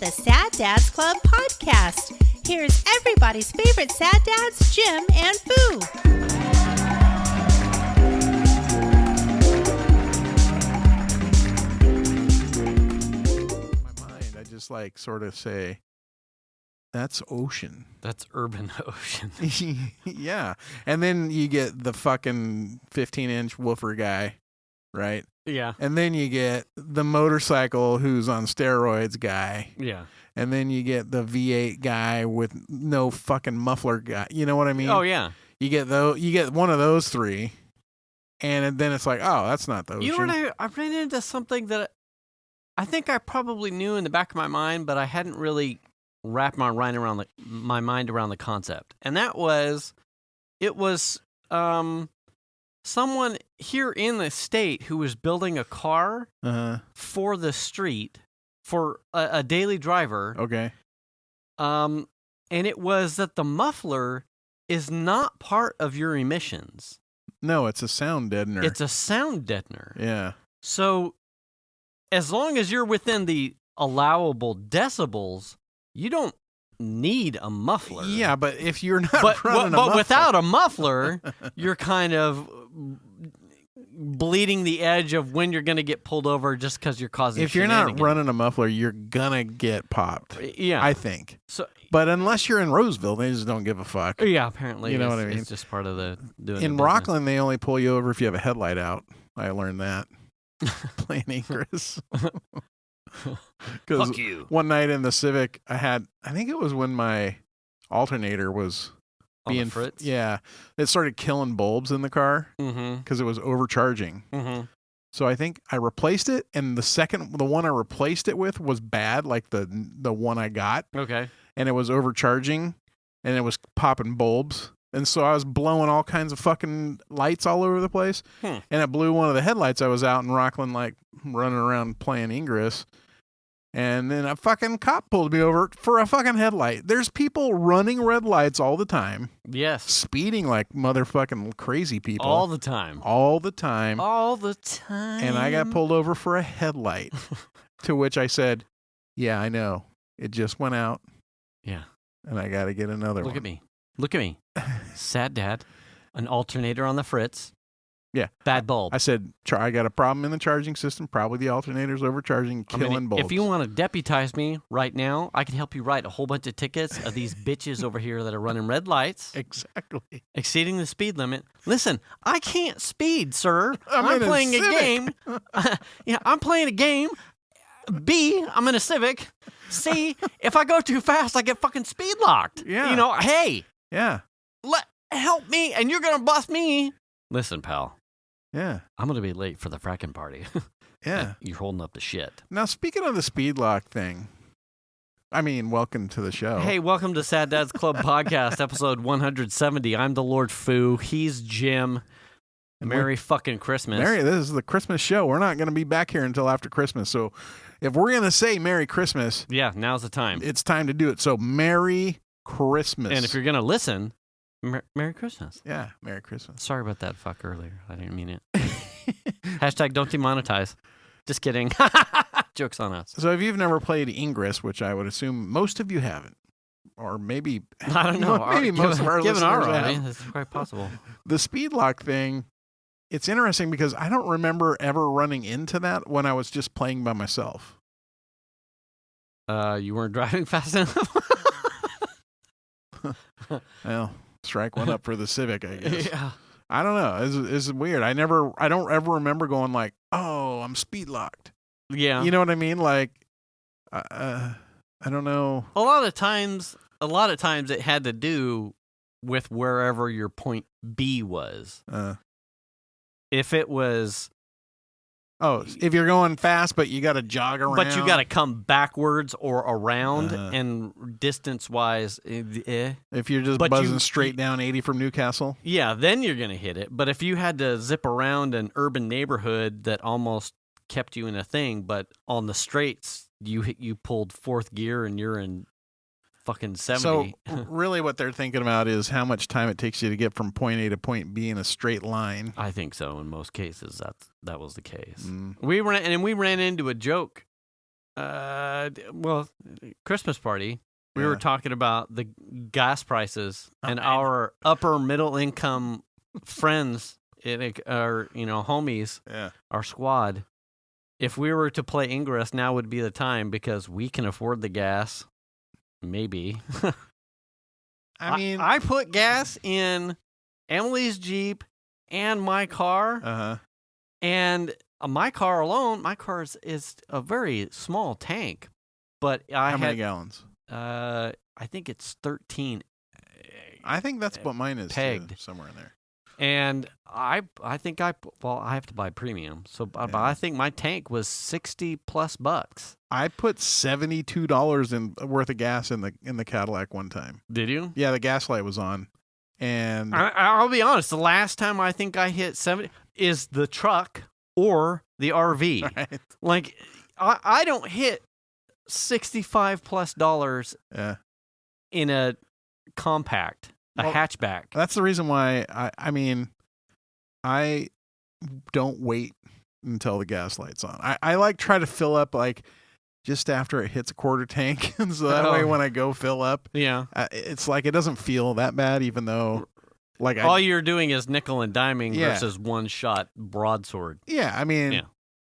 the Sad Dads Club podcast. Here's everybody's favorite sad dads, Jim and Foo. My mind, I just like sort of say, that's ocean. That's urban ocean. Yeah. And then you get the fucking 15-inch woofer guy, right? Yeah. And then you get the motorcycle who's on steroids guy. Yeah. And then you get the V8 guy with no fucking muffler guy. You know what I mean? Oh, yeah. You get one of those three, and then it's like, oh, that's not the ocean. You know what? I ran into something that I think I probably knew in the back of my mind, but I hadn't really wrapped my mind around the concept. And that was, it was someone here in the state who was building a car for the street for a daily driver. Okay. And it was that the muffler is not part of your emissions. No, it's a sound deadener. It's a sound deadener. Yeah. So as long as you're within the allowable decibels, you don't need a muffler. Yeah, but if you're not running a muffler. But without a muffler, you're kind of bleeding the edge of when you're going to get pulled over just because you're causing If you're not running a muffler, you're going to get popped. Yeah. I think. So, but unless you're in Roseville, they just don't give a fuck. Yeah, apparently. You know what I mean? It's just part of the doing In Rockland, they only pull you over if you have a headlight out. I learned that. Playing Ingress. Fuck you. One night in the Civic, I think it was when my alternator was being fritz? Yeah, it started killing bulbs in the car because it was overcharging. So I think I replaced it, and the one I replaced it with was bad, like the one I got. Okay. And it was overcharging, and it was popping bulbs. And so I was blowing all kinds of fucking lights all over the place. And it blew one of the headlights. I was out in Rockland, like, running around playing Ingress. And then a fucking cop pulled me over for a fucking headlight. There's people running red lights all the time. Yes. Speeding like motherfucking crazy people. All the time. All the time. All the time. And I got pulled over for a headlight. To which I said, yeah, I know. It just went out. Yeah. And I got to get another one. Look at me. Look at me. Sad dad. An alternator on the fritz. Yeah. Bad bulb. I said, I got a problem in the charging system. Probably the alternator's overcharging, killing bulbs. If you want to deputize me right now, I can help you write a whole bunch of tickets of these bitches over here that are running red lights. Exactly. Exceeding the speed limit. Listen, I can't speed, sir. I'm playing a Civic. game. Yeah, I'm playing a game. B, I'm in a Civic. C, if I go too fast, I get fucking speed locked. Yeah. You know, hey. Yeah. Help me, and you're going to bust me. Listen, pal. Yeah. I'm going to be late for the fracking party. Yeah. You're holding up the shit. Now, speaking of the speed lock thing, I mean, welcome to the show. Hey, welcome to Sad Dads Club Podcast, episode 170. I'm the Lord Foo. He's Jim. Merry fucking Christmas. This is the Christmas show. We're not going to be back here until after Christmas. So if we're going to say Merry Christmas. Yeah, now's the time. It's time to do it. So Merry Christmas. And if you're going to listen, Merry Christmas. Yeah, Merry Christmas. Sorry about that fuck earlier. I didn't mean it. Hashtag don't demonetize. Just kidding. Joke's on us. So if you've never played Ingress, which I would assume most of you haven't, or maybe I don't know. Maybe most of our given listeners our have. audience, it's quite possible. The speed lock thing, it's interesting because I don't remember ever running into that when I was just playing by myself. You weren't driving fast enough? Well, strike one up for the Civic, I guess. Yeah. I don't know. It's weird. I don't ever remember going like, oh, I'm speed locked. Yeah. You know what I mean? Like, I don't know. A lot of times it had to do with wherever your point B was. If it was... Oh, if you're going fast, but you got to jog around. But you got to come backwards or around, and distance-wise... If you're just but buzzing straight down 80 from Newcastle. Yeah, then you're going to hit it. But if you had to zip around an urban neighborhood that almost kept you in a thing, but on the straights, you pulled fourth gear and you're in fucking 70. So really what they're thinking about is how much time it takes you to get from point A to point B in a straight line. I think so. In most cases, that was the case. We ran into a joke Well, Christmas party. We Yeah. were talking about the gas prices and I our upper middle income friends, our homies, Yeah. our squad. If we were to play Ingress, now would be the time because we can afford the gas. Maybe. I mean, I put gas in Emily's Jeep and my car, and my car alone. My car is a very small tank, but how many gallons? I think it's 13. I think that's what mine is pegged. Too, somewhere in there. And I think I have to buy premium. So but I think my tank was $60+ I put $72 worth of gas in the Cadillac one time. Did you? Yeah, the gas light was on, and I'll be honest. The last time I think I hit 70 is the truck or the RV. Right. Like I don't hit $65+ Yeah. in a compact, a hatchback. That's the reason why I don't wait until the gas light's on. I like try to fill up like just after it hits a quarter tank, and so that way when I go fill up, it's like it doesn't feel that bad, even though like all you're doing is nickel and diming Yeah. versus one shot broadsword. Yeah, I mean,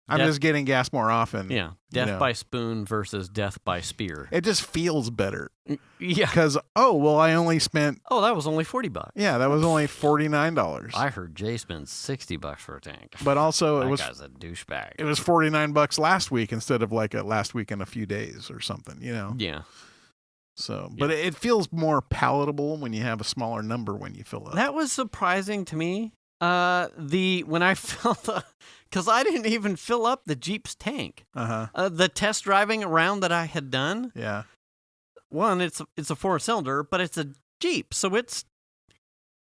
I'm just getting gas more often. Yeah, death by spoon versus death by spear. It just feels better. Yeah, because I only spent. Oh, that was only $40. Yeah, that was only $49. I heard Jay spend $60 for a tank. But also that it was guy's a douchebag. It was $49 last week instead of like a last week in a few days or something. Yeah. So, but it feels more palatable when you have a smaller number when you fill up. That was surprising to me. When I filled up, because I didn't even fill up the Jeep's tank. The test driving around that I had done. Yeah. One, it's a 4-cylinder, but it's a Jeep, so it's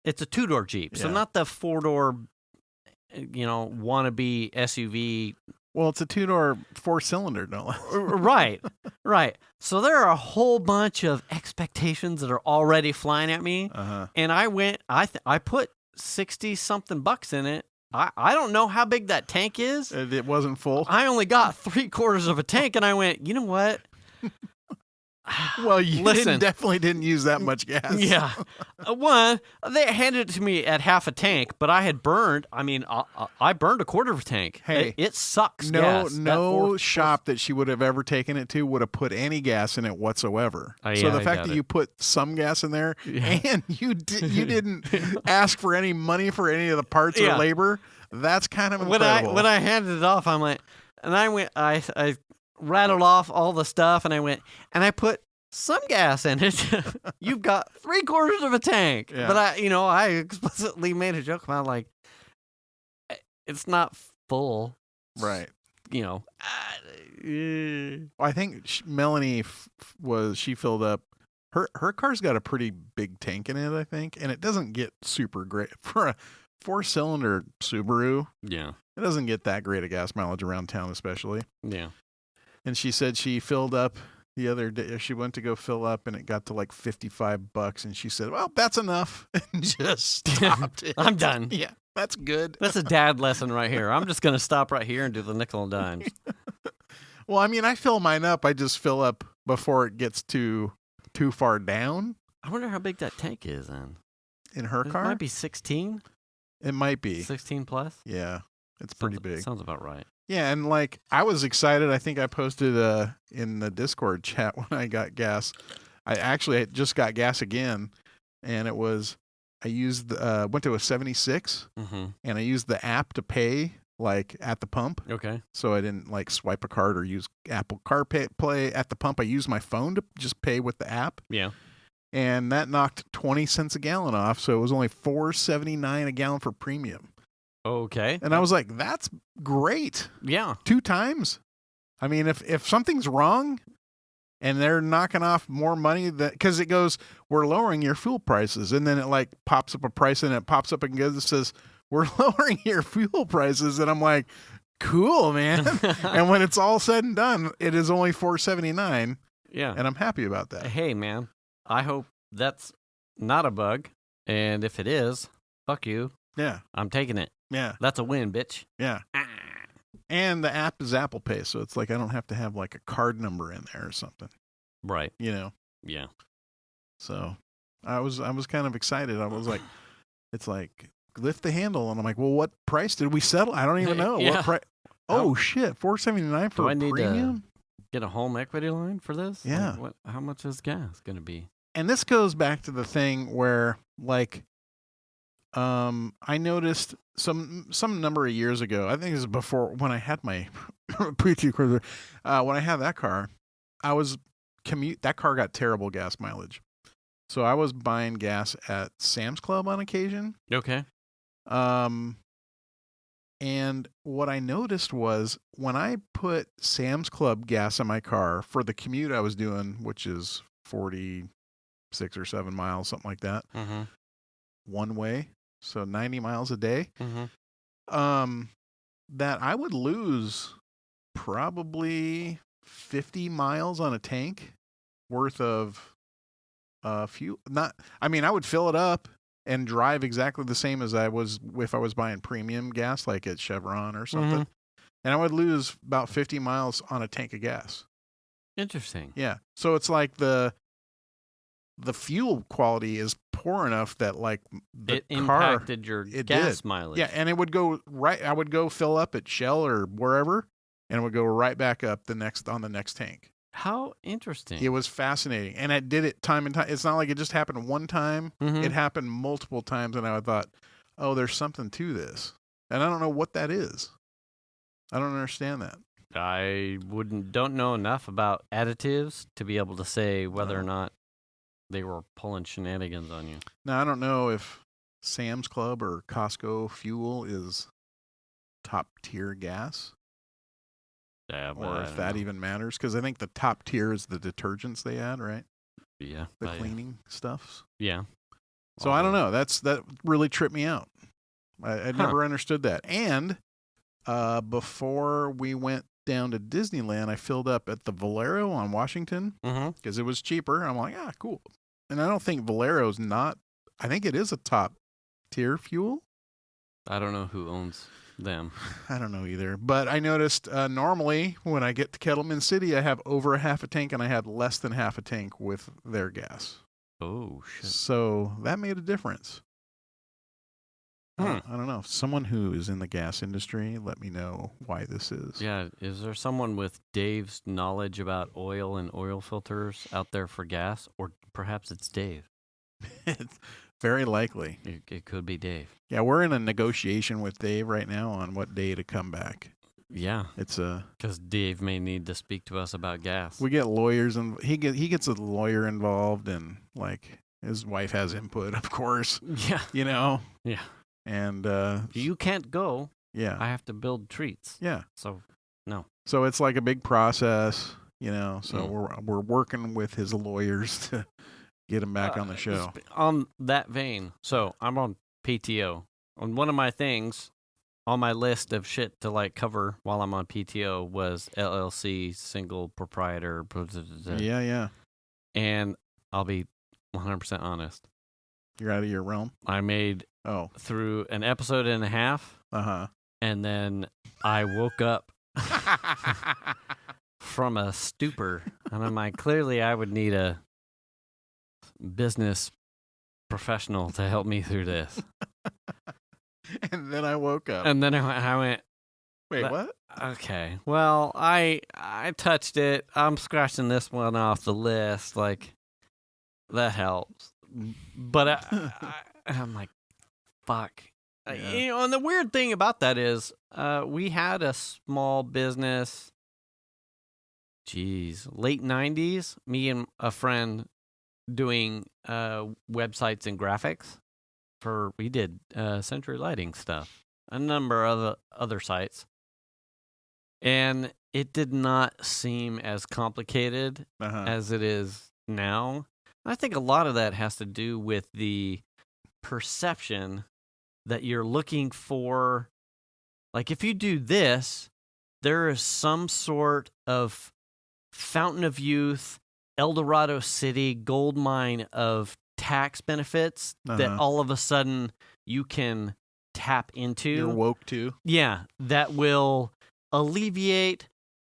a 2-door Jeep, so not the 4-door, wannabe SUV. Well, it's a 2-door 4-cylinder, no less. Right. So there are a whole bunch of expectations that are already flying at me, and I went. I put $60-something in it. I don't know how big that tank is. It wasn't full. I only got 3/4 of a tank, and I went, you know what? Well, you definitely didn't use that much gas. Yeah. One, they handed it to me at half a tank, but I had burned. I mean, I burned 1/4 of a tank. Hey, it sucks. No shop that she would have ever taken it to would have put any gas in it whatsoever. So the fact that you put some gas in there and you didn't ask for any money for any of the parts or labor, that's kind of incredible. When I handed it off, I'm like, and I went, I rattled off all the stuff, and I went, and I put some gas in it. You've got 3/4 of a tank. Yeah. But I explicitly made a joke about like, it's not full. Right. I think Melanie she filled up. Her car's got a pretty big tank in it, I think, and it doesn't get super great for a 4-cylinder Subaru. Yeah. It doesn't get that great of gas mileage around town, especially. Yeah. And she said she filled up the other day. She went to go fill up, and it got to like $55, and she said, "Well, that's enough," and just stopped it. I'm done. Yeah, that's good. That's a dad lesson right here. I'm just gonna stop right here and do the nickel and dimes. Well, I mean, I fill mine up. I just fill up before it gets too far down. I wonder how big that tank is then. In her car, it might be 16. It might be 16 plus. Yeah, it's pretty big. Sounds about right. Yeah, and like I was excited. I think I posted in the Discord chat when I got gas. I actually just got gas again, and it was I used went to a 76, and I used the app to pay like at the pump. Okay. So I didn't like swipe a card or use Apple CarPlay at the pump. I used my phone to just pay with the app. Yeah. And that knocked 20 cents a gallon off, so it was only $4.79 a gallon for premium. Okay. And I was like, that's great. Yeah. 2 times. I mean, if something's wrong and they're knocking off more money, because it goes, we're lowering your fuel prices. And then it like pops up a price, and it pops up and it says, we're lowering your fuel prices. And I'm like, cool, man. And when it's all said and done, it is only $4.79. Yeah. And I'm happy about that. Hey, man, I hope that's not a bug. And if it is, fuck you. Yeah. I'm taking it. Yeah. That's a win, bitch. Yeah. And the app is Apple Pay, so it's like I don't have to have like a card number in there or something. Right. You know. Yeah. So I was kind of excited. I was like, it's like lift the handle, and I'm like, well, what price did we settle? I don't even know what price. Oh shit, $479 for a premium. Get a home equity line for this? Yeah. Like how much is gas going to be? And this goes back to the thing where, like, I noticed some number of years ago. I think it was before when I had my PT Cruiser. When I had that car, I was that car got terrible gas mileage, so I was buying gas at Sam's Club on occasion. Okay. And what I noticed was when I put Sam's Club gas in my car for the commute I was doing, which is 46 or 7 miles, something like that, one way, so 90 miles a day, that I would lose probably 50 miles on a tank worth of fuel. I would fill it up and drive exactly the same as I was if I was buying premium gas, like at Chevron or something. And I would lose about 50 miles on a tank of gas. Interesting. Yeah. So it's like the fuel quality is poor enough that like it impacted your gas mileage. Yeah, and it would go right. I would go fill up at Shell or wherever, and it would go right back up on the next tank. How interesting. It was fascinating. And I did it time and time. It's not like it just happened one time. It happened multiple times, and I thought, oh, there's something to this. And I don't know what that is. I don't understand that. I don't know enough about additives to be able to say whether or not they were pulling shenanigans on you. Now, I don't know if Sam's Club or Costco fuel is top-tier gas. Yeah, or if that even matters, because I think the top tier is the detergents they add, right? Yeah, the cleaning stuffs. Yeah. So I don't know. That really tripped me out. I never understood that. And before we went down to Disneyland, I filled up at the Valero on Washington because it was cheaper. I'm like, cool. And I don't think Valero's not. I think it is a top tier fuel. I don't know who owns them. I don't know either. But I noticed normally when I get to Kettleman City, I have over a half a tank, and I had less than half a tank with their gas. Oh, shit. So that made a difference. I don't know. Someone who is in the gas industry, let me know why this is. Yeah. Is there someone with Dave's knowledge about oil and oil filters out there for gas? Or perhaps it's Dave. It's very likely. It could be Dave. Yeah, we're in a negotiation with Dave right now on what day to come back. Yeah. It's because Dave may need to speak to us about gas. We get lawyers, and he gets a lawyer involved, and like his wife has input, of course. Yeah. You know? Yeah. And you can't go. Yeah. I have to build treats. Yeah. So no. So it's like a big process, you know. So we're working with his lawyers to get him back on the show. On that vein, so I'm on PTO. And one of my things on my list of shit to like cover while I'm on PTO was LLC, single proprietor. Yeah. And I'll be 100% honest. You're out of your realm? I made through an episode and a half. And then I woke up from a stupor. And I'm like, clearly I would need a business professional to help me through this. And then I woke up. And then I went, wait, what? Okay. Well, I touched it. I'm scratching this one off the list. Like, that helps. But I'm like, fuck. Yeah. You know, and the weird thing about that is we had a small business, late 90s, me and a friend doing websites and graphics we did Century Lighting stuff, a number of other sites. And it did not seem as complicated as it is now. I think a lot of that has to do with the perception that you're looking for. Like, if you do this, there is some sort of fountain of youth, El Dorado City, gold mine of tax benefits that all of a sudden you can tap into. You're woke to. Yeah, that will alleviate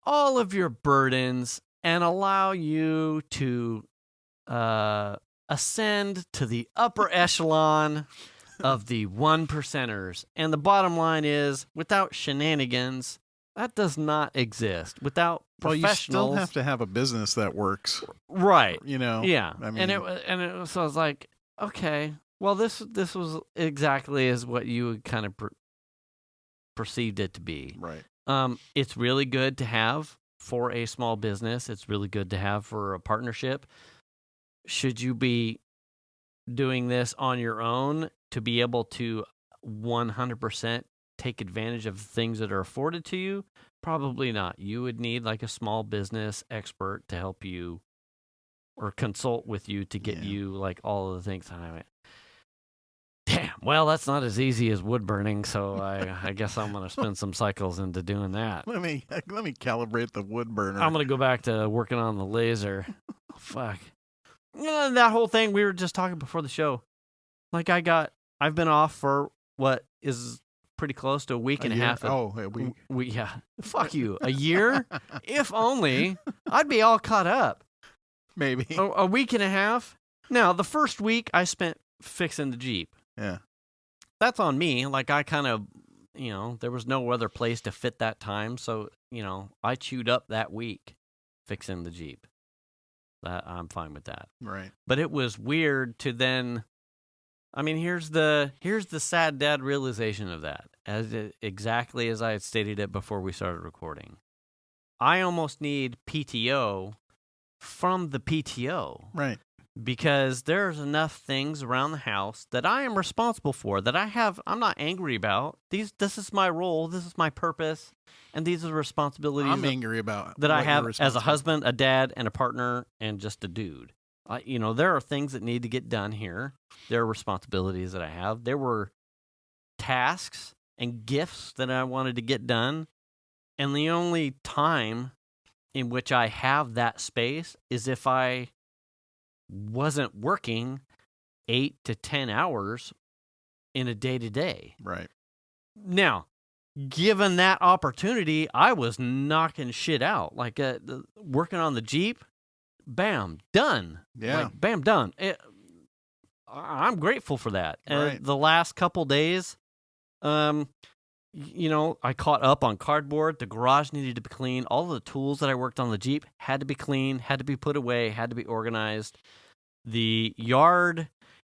all of your burdens and allow you to ascend to the upper echelon of the 1%ers. And the bottom line is, without shenanigans, that does not exist. Without professionals, well, you still have to have a business that works, right? You know. Yeah. I mean, So I was like, okay, well, this was exactly as what you kind of perceived it to be. right. It's really good to have for a small business. It's really good to have for a partnership. Should you be doing this on your own to be able to 100% take advantage of things that are afforded to you? Probably not. You would need like a small business expert to help you or consult with you to get you like all of the things. Damn, well, that's not as easy as wood burning, so I guess I'm going to spend some cycles into doing that. Let me calibrate the wood burner. I'm going to go back to working on the laser. Fuck. Yeah, that whole thing we were just talking before the show. Like I've been off for what is pretty close to a week and a half. A week. Yeah. Fuck you. A year? If only. I'd be all caught up. Maybe. A week and a half. Now, the first week I spent fixing the Jeep. Yeah. That's on me. Like I kind of, there was no other place to fit that time. So, I chewed up that week fixing the Jeep. I'm fine with that. Right. But it was weird to then, here's the sad dad realization of that. Exactly as I had stated it before we started recording. I almost need PTO from the PTO. Right. Because there's enough things around the house that I am responsible for, that I'm not angry about. This is my role, this is my purpose, and these are the responsibilities I'm angry about that I have as a husband, a dad, and a partner, and just a dude. There are things that need to get done here. There are responsibilities that I have. There were tasks and gifts that I wanted to get done, and the only time in which I have that space is if I wasn't working 8 to 10 hours in a day-to-day. Right. Now, given that opportunity, I was knocking shit out. Like working on the Jeep, bam, done. Yeah. Like, bam, done. I'm grateful for that. Right. And the last couple days, I caught up on cardboard. The garage needed to be clean. All of the tools that I worked on the Jeep had to be clean, had to be put away, had to be organized. The yard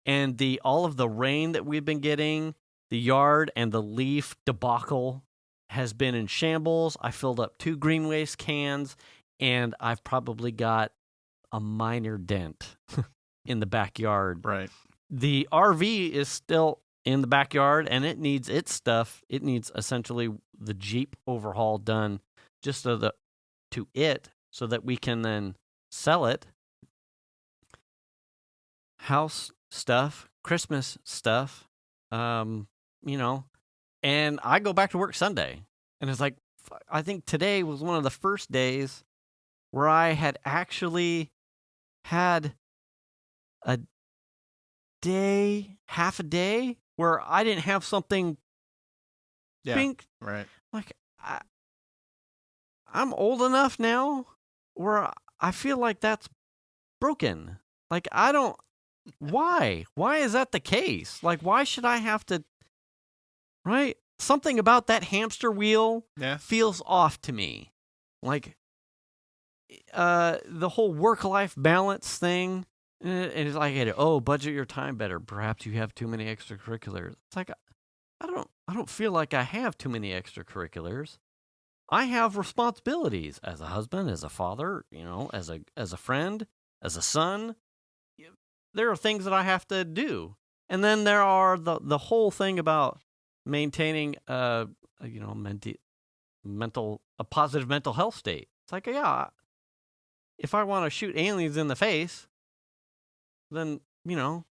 and all of the rain that we've been getting, the yard and the leaf debacle has been in shambles. I filled up 2 green waste cans, and I've probably got a minor dent in the backyard. Right. The RV is still in the backyard, and it needs its stuff. It needs essentially the Jeep overhaul done just so that we can then sell it. House stuff, Christmas stuff, and I go back to work Sunday, and it's like, I think today was one of the first days where I had actually had a day, half a day, where I didn't have something pink. Right. Like, I'm old enough now where I feel like that's broken. Like, why? Why is that the case? Like, why should I have to, right? Something about that hamster wheel feels off to me. Like, the whole work-life balance thing, and it's like, budget your time better. Perhaps you have too many extracurriculars. It's like, I don't feel like I have too many extracurriculars. I have responsibilities as a husband, as a father, as a friend, as a son. There are things that I have to do. And then there are the whole thing about maintaining a positive mental health state. It's like, if I want to shoot aliens in the face, then,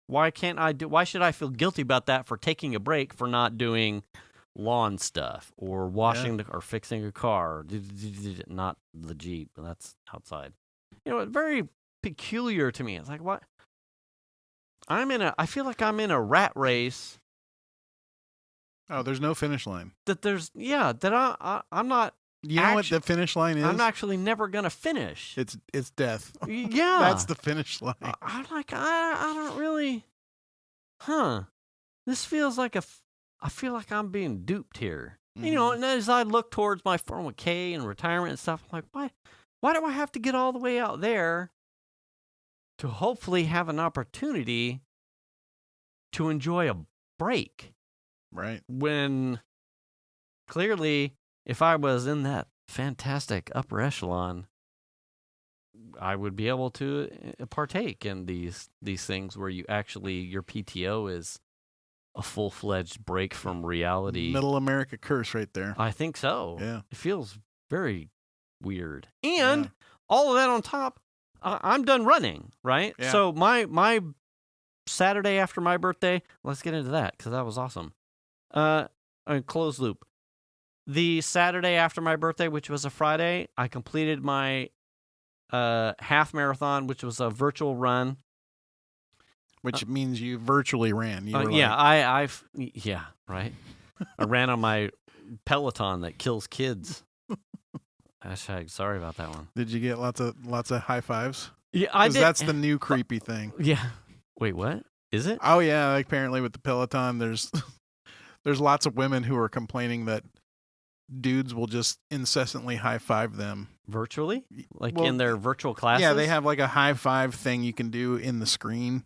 why should I feel guilty about that for taking a break for not doing lawn stuff or washing or fixing a car, not the Jeep, that's outside. It's very peculiar to me. It's like, what? I feel like I'm in a rat race. Oh, there's no finish line. That I'm not You know what the finish line is? I'm actually never gonna finish. It's death. Yeah, That's the finish line. I'm like, I don't really. This feels like I feel like I'm being duped here. Mm-hmm. You know, and as I look towards my 401k and retirement and stuff, I'm like, why do I have to get all the way out there to hopefully have an opportunity to enjoy a break? Right. When clearly, if I was in that fantastic upper echelon, I would be able to partake in these things where you actually, your PTO is a full-fledged break from reality. Middle America curse right there. I think so. Yeah. It feels very weird. And all of that on top, I'm done running, right? Yeah. So my Saturday after my birthday, let's get into that because that was awesome. Closed loop. The Saturday after my birthday, which was a Friday, I completed my half marathon, which was a virtual run. Which means you virtually ran. You were yeah, yeah, right. I ran on my Peloton that kills kids. Hashtag sorry about that one. Did you get lots of high fives? Yeah, I did. That's the new creepy thing. Yeah. Wait, what? Is it? Oh yeah, like apparently with the Peloton, there's lots of women who are complaining that dudes will just incessantly high five them virtually, like in their virtual classes. Yeah, they have like a high five thing you can do in the screen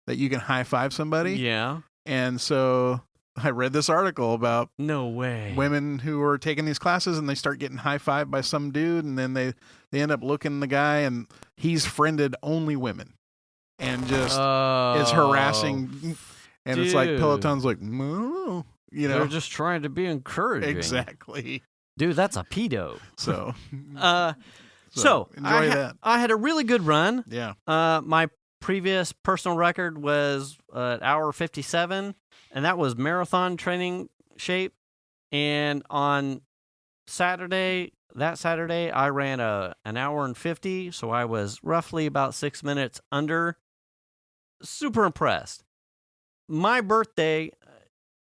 that you can high five somebody. Yeah. And so I read this article about no way women who are taking these classes and they start getting high fived by some dude, and then they end up looking the guy and he's friended only women and just is harassing. And dude. It's like Peloton's like, no, you know, they're just trying to be encouraging. Exactly. Dude, that's a pedo. So, so enjoy that. I had a really good run. Yeah. My previous personal record was an hour 57, and that was marathon training shape. And on Saturday, I ran an hour and 50, so I was roughly about 6 minutes under. Super impressed. My birthday,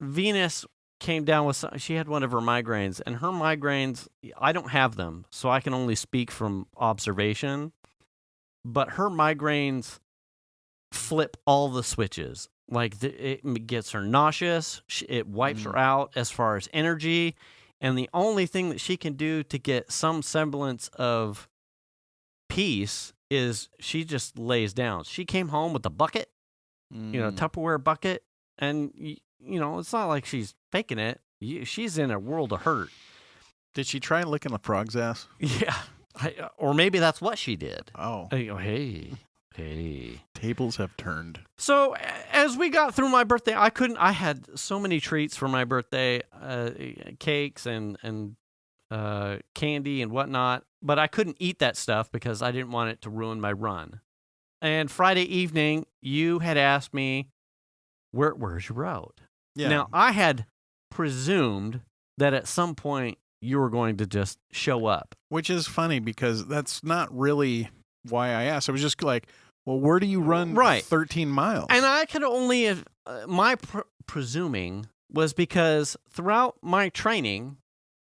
Venus came down with she had one of her migraines, and her migraines, I don't have them, so I can only speak from observation, but her migraines flip all the switches. Like it gets her nauseous, it wipes her out as far as energy, and the only thing that she can do to get some semblance of peace is she just lays down. She came home with a bucket, Tupperware bucket, and it's not like she's faking it. She's in a world of hurt. Did she try licking a frog's ass? Yeah. Or maybe that's what she did. Oh. Hey. Tables have turned. So as we got through my birthday, I had so many treats for my birthday, cakes and candy and whatnot, but I couldn't eat that stuff because I didn't want it to ruin my run. And Friday evening, you had asked me, where's your route? Yeah. Now, I had presumed that at some point you were going to just show up. Which is funny because that's not really why I asked. I was just like, well, where do you run 13 miles? And I could only have, my presuming was because throughout my training,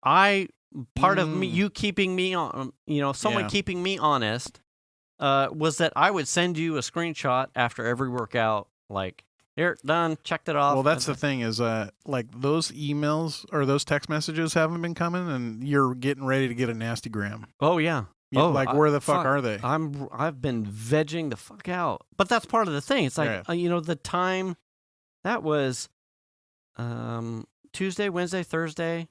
part of me, you keeping me on, someone keeping me honest, was that I would send you a screenshot after every workout, like, here, done, checked it off. Well, that's the thing is, like those emails or those text messages haven't been coming, and you're getting ready to get a nasty gram. Oh yeah. Where the fuck are they? I've been vegging the fuck out, but that's part of the thing. It's like the time that was Tuesday, Wednesday, Thursday,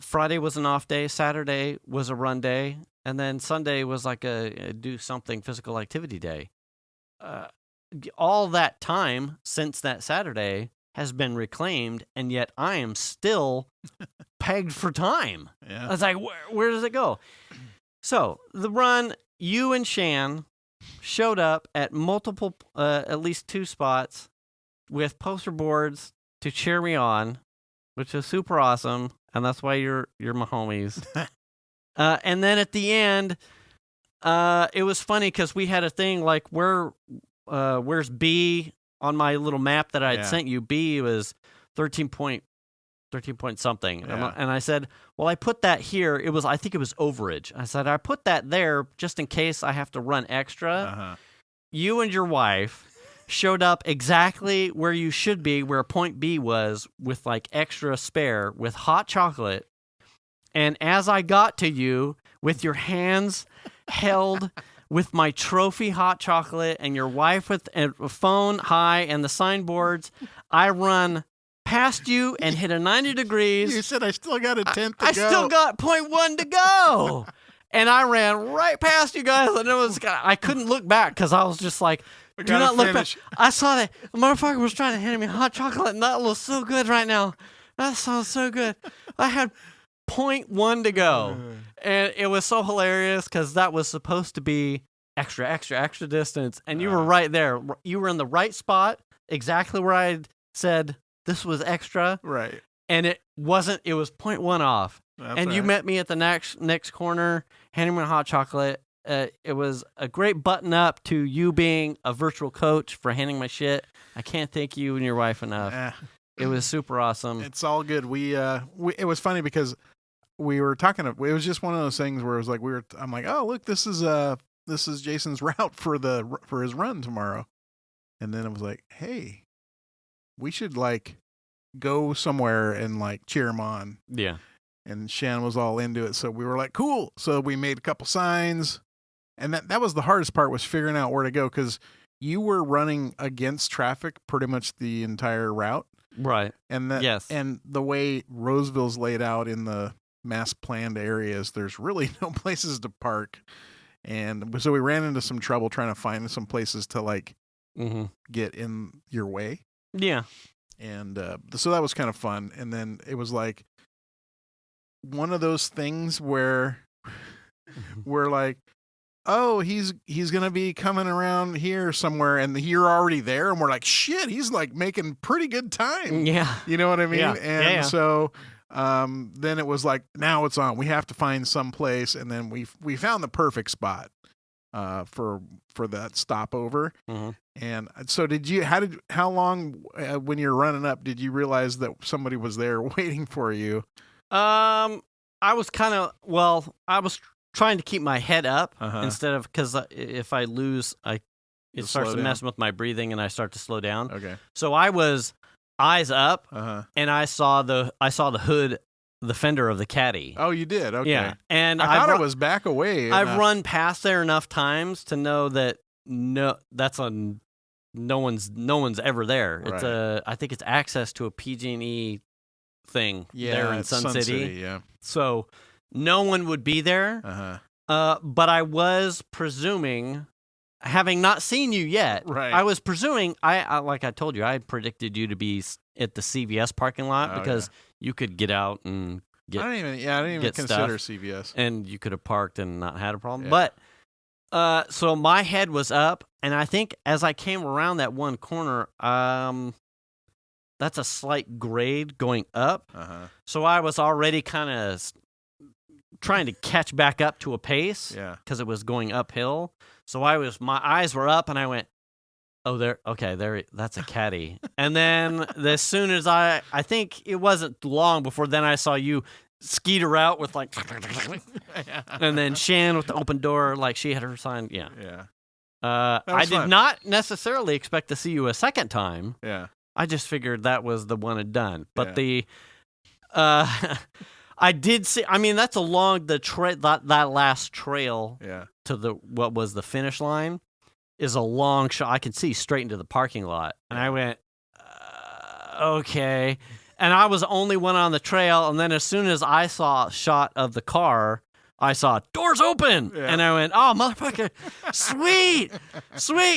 Friday was an off day, Saturday was a run day, and then Sunday was like a do something physical activity day. All that time since that Saturday has been reclaimed, and yet I am still pegged for time. Yeah. I was like, where does it go? So the run, you and Shan showed up at multiple, at least 2 spots with poster boards to cheer me on, which is super awesome, and that's why you're my homies. And then at the end, it was funny because we had a thing like where's B on my little map that I had sent you. B was 13.5 13 point something. Yeah. And I said, well, I put that here. I think it was overage. I said, I put that there just in case I have to run extra. Uh-huh. You and your wife showed up exactly where you should be, where point B was, with like extra spare, with hot chocolate. And as I got to you, with your hands held with my trophy hot chocolate and your wife with a phone high and the signboards, I run past you and hit a 90 degrees. You said I still got a tenth to I go. still got 0.1 to go. And I ran right past you guys, and I couldn't look back because I was just like, do gotta not look finish. back. I saw that the motherfucker was trying to hand me hot chocolate, and that looks so good right now. That sounds so good. I had 0.1 to go, and it was so hilarious because that was supposed to be extra distance, and you were right there. You were in the right spot, exactly where I said this was extra. Right. And it wasn't. It was 0.1 off. That's and you right. met me at the next corner, handing me a hot chocolate. It was a great button up to you being a virtual coach for handling my shit. I can't thank you and your wife enough. It was super awesome. It's all good. It was funny because we were talking. It was just one of those things where it was like I'm like, oh look, this is Jason's route for his run tomorrow, and then it was like, hey, we should like go somewhere and like cheer him on. Yeah. And Shan was all into it, so we were like, cool. So we made a couple signs, and that was the hardest part, was figuring out where to go, because you were running against traffic pretty much the entire route. Right. And Yes. And the way Roseville's laid out in the mass planned areas, there's really no places to park. And so we ran into some trouble trying to find some places to like get in your way. Yeah. And so that was kind of fun. And then it was like one of those things where we're like, oh, he's going to be coming around here somewhere, and you're already there. And we're like, shit, he's like making pretty good time. Yeah. You know what I mean? Yeah. And so then it was like, now it's on. We have to find some place. And then we found the perfect spot for that stopover. And so how long when you're running up, did you realize that somebody was there waiting for you? I was I was trying to keep my head up instead of, because if I lose, it starts to mess with my breathing and I start to slow down. Okay. So I was eyes up, and I saw the hood, the fender of the caddy. Oh, you did? Okay. Yeah. And I thought it was back away. I've run past there enough times to know that no one's ever there. Right. It's I think it's access to a PG&E thing there in Sun City. Yeah. So no one would be there. But I was presuming, having not seen you yet, right. I was presuming, I like I told you, I had predicted you to be at the CVS parking lot because you could get out and get. I didn't even consider CVS, and you could have parked and not had a problem. Yeah. But so my head was up, and I think as I came around that one corner, that's a slight grade going up. So I was already kind of trying to catch back up to a pace because it was going uphill. So my eyes were up, and I went, oh, that's a caddy. And then as soon as I think it wasn't long before then I saw you skeeter out with like, and then Shan with the open door, like she had her sign. Yeah. Yeah. I did not necessarily expect to see you a second time. Yeah. I just figured that was the one and done. But I did see, I mean, that's along the that last trail to what was the finish line is a long shot. I could see straight into the parking lot. And I went, okay. And I was the only one on the trail. And then as soon as I saw a shot of the car, I saw doors open. Yeah. And I went, oh, motherfucker, sweet.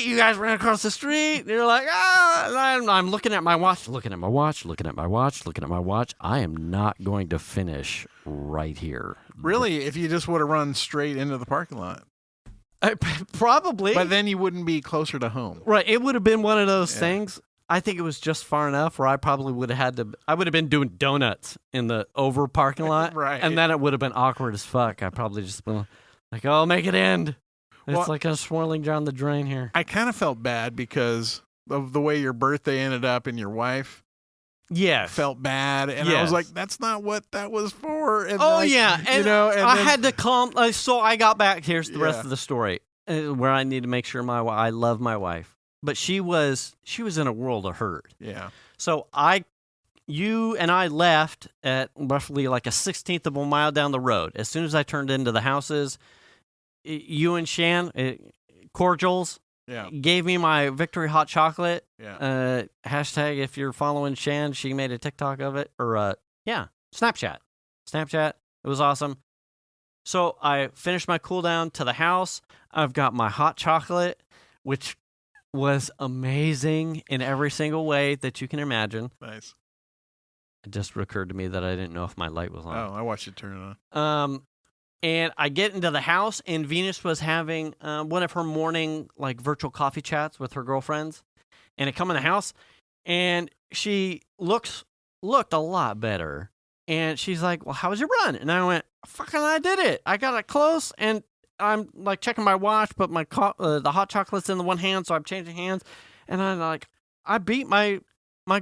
You guys ran across the street. And you're like, and I'm looking at my watch. I am not going to finish right here. Really? If you just would have run straight into the parking lot? Probably. But then you wouldn't be closer to home. Right. It would have been one of those things. I think it was just far enough where I probably would have I would have been doing donuts in the over parking lot. Right. And then it would have been awkward as fuck. I probably just been like, oh, make it end. It's like I'm swirling down the drain here. I kind of felt bad because of the way your birthday ended up and your wife. Yes. felt bad, and I was like, "That's not what that was for." And Oh like, yeah, and you know, and I then- had to calm. So I got back. Here's the rest Yeah. of the story, where I need to make sure I love my wife, but she was in a world of hurt. Yeah. So you and I left at roughly like a 16th of a mile down the road. As soon as I turned into the houses, you and Shan, cordials. Yeah. Gave me my Victory hot chocolate. Yeah. Hashtag if you're following Shan, she made a TikTok of it. Or Snapchat. It was awesome. So I finished my cool down to the house. I've got my hot chocolate, which was amazing in every single way that you can imagine. Nice. It just occurred to me that I didn't know if my light was on. Oh, I watched you turn it on. And I get into the house, and Venus was having one of her morning like virtual coffee chats with her girlfriends. And I come in the house, and she looked a lot better. And she's like, "Well, how was your run?" And I went, "Fucking, I did it. I got it close." And I'm like checking my watch, but my the hot chocolate's in the one hand, so I'm changing hands. And I'm like, I beat my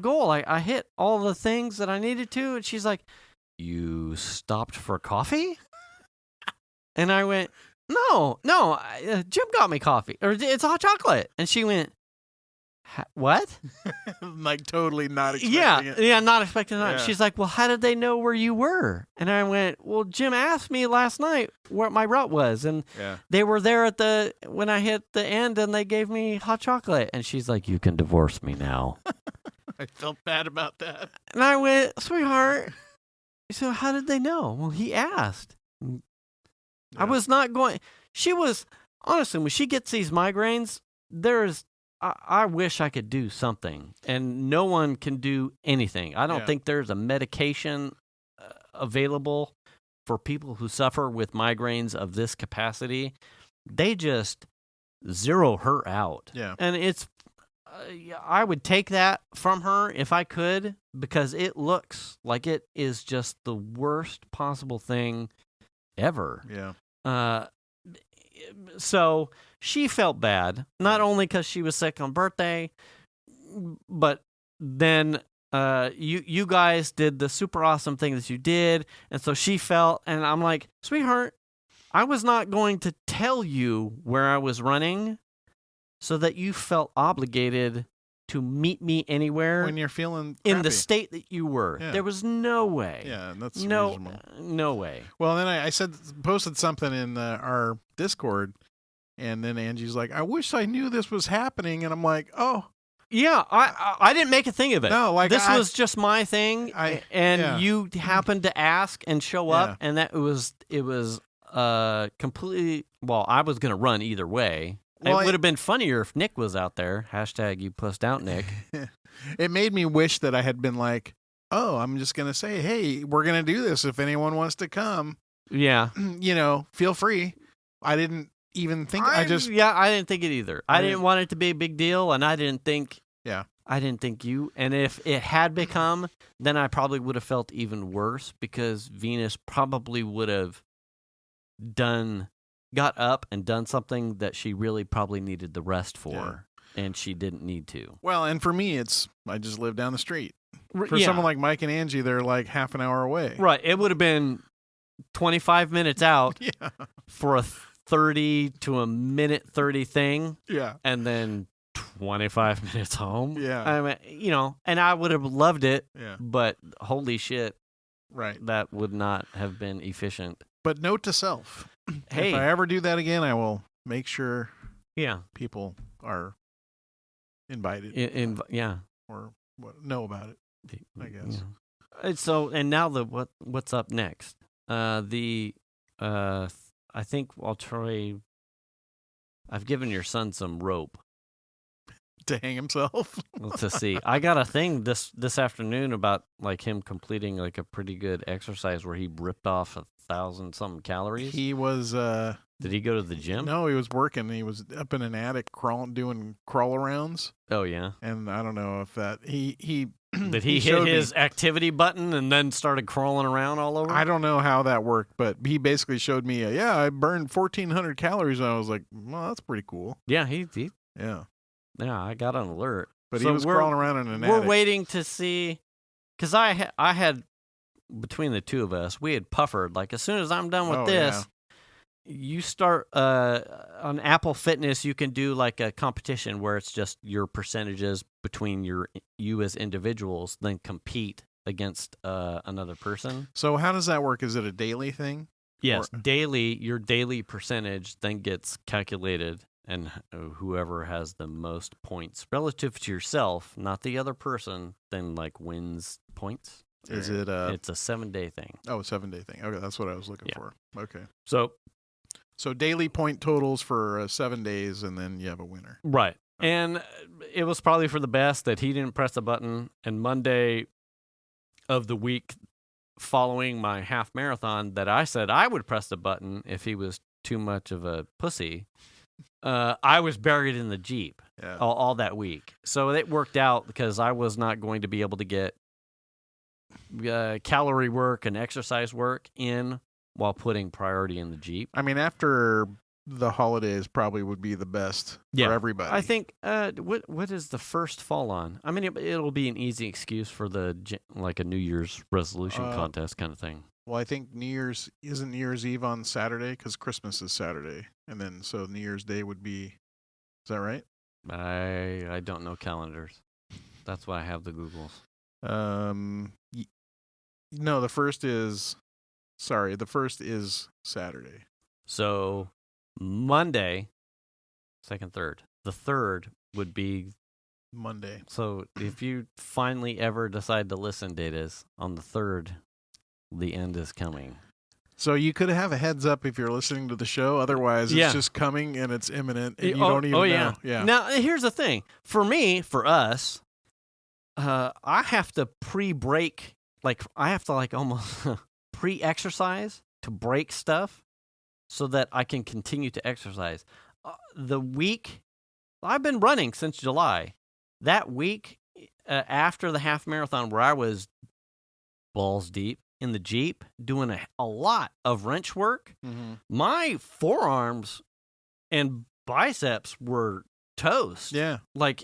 goal. I hit all the things that I needed to. And she's like, "You stopped for coffee?" And I went, no, Jim got me coffee, or it's hot chocolate. And she went, what? Like totally not expecting it. Yeah, not expecting that. Yeah. She's like, well, how did they know where you were? And I went, well, Jim asked me last night what my route was, and they were there when I hit the end, and they gave me hot chocolate. And she's like, you can divorce me now. I felt bad about that. And I went, sweetheart, so how did they know? Well, he asked. I was not going. She was, honestly, when she gets these migraines, I wish I could do something, and no one can do anything. I don't think there's a medication available for people who suffer with migraines of this capacity. They just zero her out. Yeah. And it's, I would take that from her if I could, because it looks like it is just the worst possible thing ever. Yeah. So she felt bad, not only because she was sick on birthday, but then you guys did the super awesome thing that you did, and so she felt, and I'm like, sweetheart, I was not going to tell you where I was running so that you felt obligated to meet me anywhere When you're feeling in the crappy. state that you were. Yeah. There was no way. Yeah, and that's reasonable. No way. Well, then I posted something in our Discord, and then Angie's like, "I wish I knew this was happening," and I'm like, "Oh, yeah, I didn't make a thing of it. No, like this was just my thing, you happened to ask and show up, and that it was completely. Well, I was gonna run either way. Well, it would have been funnier if Nick was out there. Hashtag you pussed out, Nick. It made me wish that I had been like, oh, I'm just gonna say, hey, we're gonna do this. If anyone wants to come, Yeah, feel free. I didn't even think. I didn't think it either. I didn't want it to be a big deal, and I didn't think. Yeah. I didn't think you. And if it had become, then I probably would have felt even worse, because Venus probably would have got up and done something that she really probably needed the rest for, and she didn't need to. Well, and for me, I just live down the street. For someone like Mike and Angie, they're like half an hour away. Right. It would have been 25 minutes out for a 30 to a minute 30 thing. Yeah. And then 25 minutes home. Yeah. I mean, and I would have loved it. Yeah. But holy shit. Right. That would not have been efficient. But note to self. Hey. If I ever do that again, I will make sure people are invited. Or know about it, I guess. Yeah. So, and now what's up next? I think I'll try. I've given your son some rope to hang himself. to see. I got a thing this afternoon about like him completing like a pretty good exercise where he ripped off 1,000-something calories. He was. Did he go to the gym? No, he was working. He was up in an attic doing crawl arounds. Oh yeah. And I don't know if that he did he hit his activity button and then started crawling around all over? I don't know how that worked, but he basically showed me. I burned 1,400 calories, and I was like, well, that's pretty cool. Yeah, he yeah. Yeah, I got an alert. But so he was crawling around in an attic. We're waiting to see Because I had, between the two of us, we had puffered. Like, as soon as I'm done with this, you start on Apple Fitness, you can do like a competition where it's just your percentages between you as individuals, then compete against another person. So how does that work? Is it a daily thing? Yes, daily. Your daily percentage then gets calculated, and whoever has the most points relative to yourself, not the other person, then like wins points. Is it It's a 7-day thing. Oh, a 7-day thing. Okay, that's what I was looking for. Okay. So daily point totals for 7 days, and then you have a winner. Right. And it was probably for the best that he didn't press the button. And Monday of the week following my half marathon, that I said I would press the button if he was too much of a pussy, I was buried in the Jeep all that week. So it worked out because I was not going to be able to get calorie work and exercise work in while putting priority in the Jeep. I mean, after the holidays probably would be the best for everybody. I think, what is the first fall on? I mean, it'll be an easy excuse for like a New Year's resolution contest kind of thing. Well, I think isn't New Year's Eve on Saturday, because Christmas is Saturday. And then, so New Year's Day would be, is that right? I don't know calendars. That's why I have the Googles. No, the first is Saturday. So Monday, second, third. The third would be Monday. So if you finally ever decide to listen, Datas, on the third, the end is coming. So you could have a heads up if you're listening to the show. Otherwise, it's just coming and it's imminent, and you don't even know. Yeah. Now, here's the thing. For us, I have to pre-break. Like, I have to almost pre-exercise to break stuff so that I can continue to exercise. The week, I've been running since July. That week after the half marathon, where I was balls deep in the Jeep doing a lot of wrench work, my forearms and biceps were toast. Yeah. Like,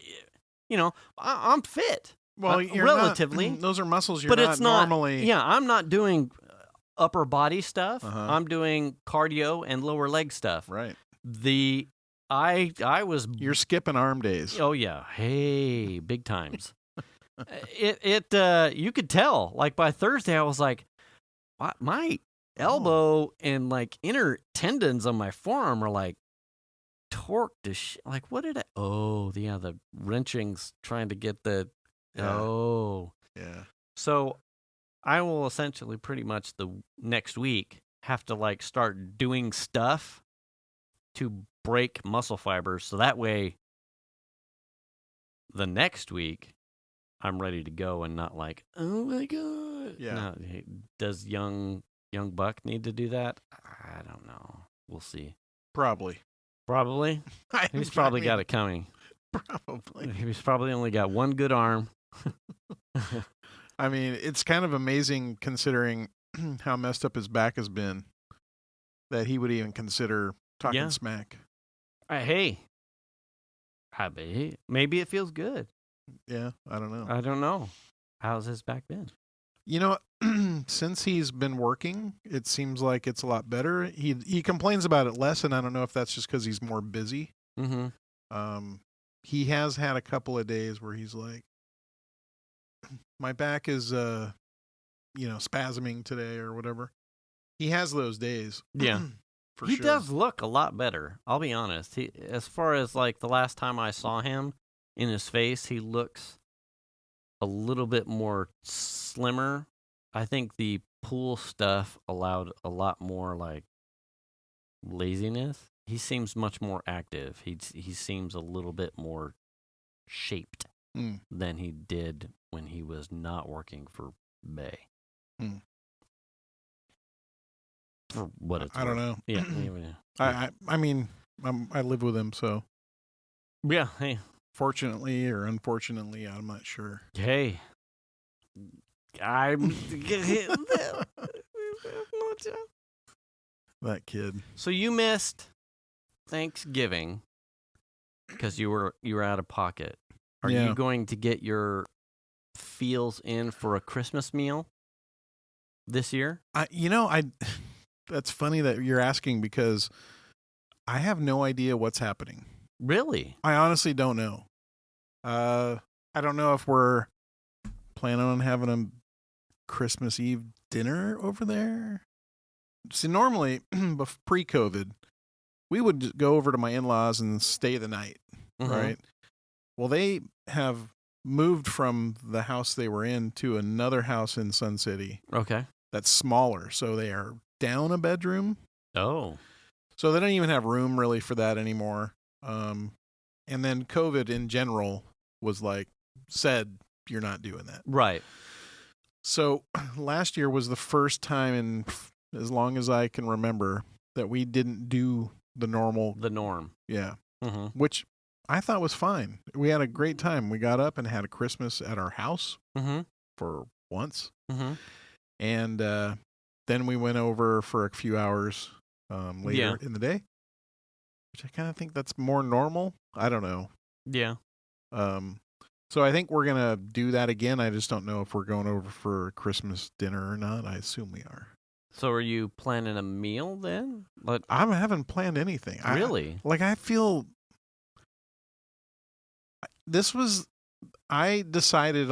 I'm fit. Well, you're relatively. Those are muscles you're but not it's not normally. Yeah, I'm not doing upper body stuff. I'm doing cardio and lower leg stuff. Right. I was. You're skipping arm days. Oh yeah, hey, big times. You could tell. Like by Thursday, I was like, my elbow and like inner tendons on my forearm are like torqued to shit. Like, what did I? Oh, yeah, the wrenching's trying to get the. Yeah. Oh. Yeah. So I will essentially pretty much the next week have to start doing stuff to break muscle fibers. So that way the next week I'm ready to go and not like, oh my God. Yeah. No, does young Buck need to do that? I don't know. We'll see. Probably. He's probably got it coming. Probably. He's probably only got one good arm. I mean, it's kind of amazing considering how messed up his back has been that he would even consider talking smack. Hey, maybe it feels good. Yeah, I don't know. I don't know. How's his back been? Since he's been working, it seems like it's a lot better. He complains about it less, and I don't know if that's just because he's more busy. Mm-hmm. He has had a couple of days where he's like, my back is, spasming today or whatever. He has those days. Yeah. He does look a lot better. I'll be honest. As far as the last time I saw him in his face, he looks a little bit more slimmer. I think the pool stuff allowed a lot more laziness. He seems much more active. He seems a little bit more shaped than he did when he was not working for Bay. For what it's worth. I don't know. Yeah. I mean, I live with him, so. Yeah. Hey. Fortunately or unfortunately, I'm not sure. Hey. I'm. That kid. So you missed Thanksgiving because you were out of pocket. Are you going to get your feels in for a Christmas meal this year? That's funny that you're asking because I have no idea what's happening. Really? I honestly don't know. I don't know if we're planning on having a Christmas Eve dinner over there. See, normally, pre-COVID, we would just go over to my in-laws and stay the night, right? Well, they have moved from the house they were in to another house in Sun City. Okay. That's smaller, so they are down a bedroom. Oh. So they don't even have room really for that anymore. And then COVID in general was said, you're not doing that. Right. So last year was the first time in as long as I can remember that we didn't do the norm. Yeah. Which I thought was fine. We had a great time. We got up and had a Christmas at our house for once. And then we went over for a few hours later in the day, which I kind of think that's more normal. I don't know. Yeah. So I think we're going to do that again. I just don't know if we're going over for Christmas dinner or not. I assume we are. So are you planning a meal then? I haven't planned anything. Really? I feel I decided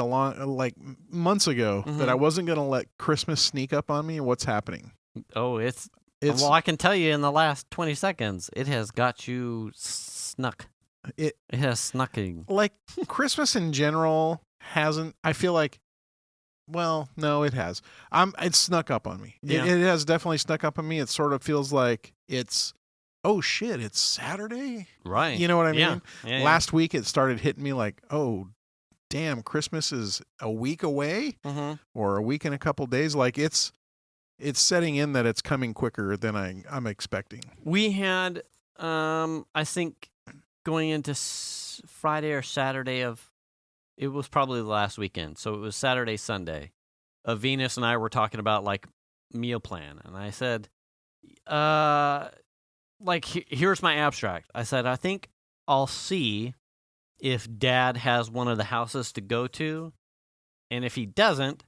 months ago that I wasn't going to let Christmas sneak up on me. What's happening? Oh, it's well, I can tell you in the last 20 seconds, it has got you snuck. It has snucking. Christmas in general hasn't. I feel like, well, no, it has. It's snuck up on me. Yeah. It has definitely snuck up on me. It sort of feels like it's, oh shit, it's Saturday. Right. You know what I mean? Yeah, Last week it started hitting me like, oh, damn, Christmas is a week away or a week and a couple days. It's setting in that it's coming quicker than I'm expecting. We had, I think, going into Friday or Saturday it was probably the last weekend. So it was Saturday, Sunday. Venus and I were talking about meal plan. And I said, here's my abstract. I said, I think I'll see if Dad has one of the houses to go to. And if he doesn't,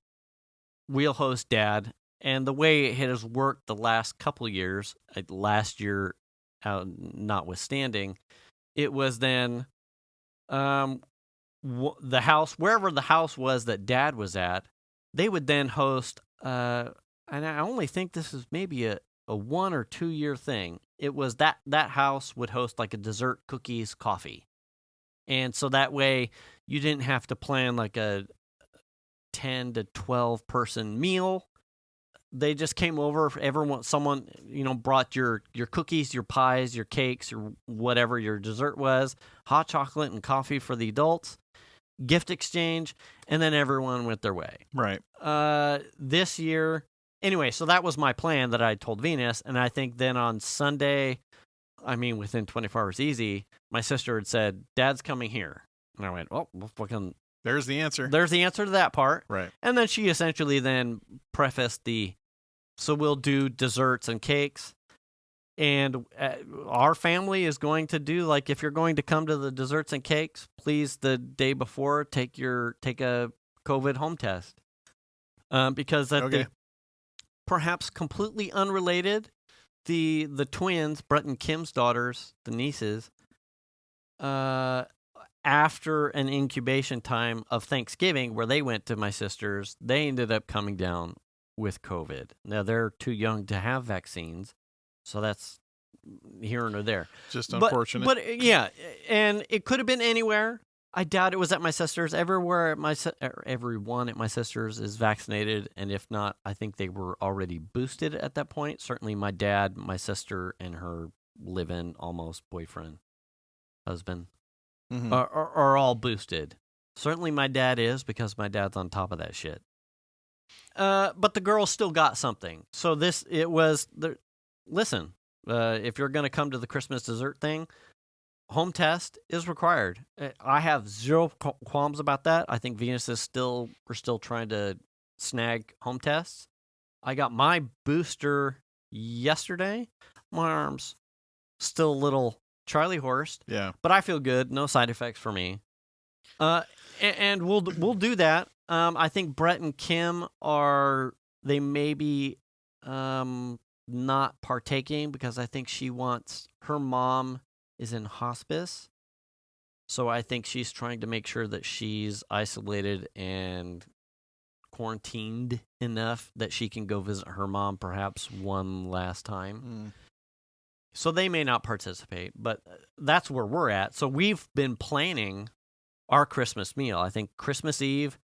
we'll host Dad. And the way it has worked the last couple of years, last year notwithstanding, it was then the house, wherever the house was that Dad was at, they would then host, and I only think this is maybe a 1 or 2 year thing. It was that house would host a dessert, cookies, coffee. And so that way you didn't have to plan a 10 to 12 person meal. They just came over. Someone brought your cookies, your pies, your cakes, or whatever your dessert was, hot chocolate and coffee for the adults, gift exchange, and then everyone went their way. Right. This year, anyway, so that was my plan that I told Venus, and I think then on Sunday, within 24 hours easy, my sister had said, Dad's coming here. And I went, oh, well, fucking... There's the answer. There's the answer to that part. Right. And then she essentially then prefaced so we'll do desserts and cakes. And our family is going to do, if you're going to come to the desserts and cakes, please, the day before, take a COVID home test. Because perhaps completely unrelated, the twins, Brett and Kim's daughters, the nieces, after an incubation time of Thanksgiving where they went to my sister's, they ended up coming down with COVID. Now, they're too young to have vaccines, so that's here and there. Just unfortunate. But yeah, and it could have been anywhere. I doubt it was at my sister's. Everyone at my sister's is vaccinated, and if not, I think they were already boosted at that point. Certainly my dad, my sister, and her live-in almost boyfriend, husband, are all boosted. Certainly my dad is, because my dad's on top of that shit. But the girls still got something. So listen, if you're going to come to the Christmas dessert thing, home test is required. I have zero qualms about that. I think Venus we're still trying to snag home tests. I got my booster yesterday. My arm's still a little Charlie horsed. Yeah. But I feel good. No side effects for me. And we'll do that. I think Brett and Kim they may be not partaking because I think her mom is in hospice. So I think she's trying to make sure that she's isolated and quarantined enough that she can go visit her mom perhaps one last time. So they may not participate, but that's where we're at. So we've been planning our Christmas meal. I think Christmas Eve,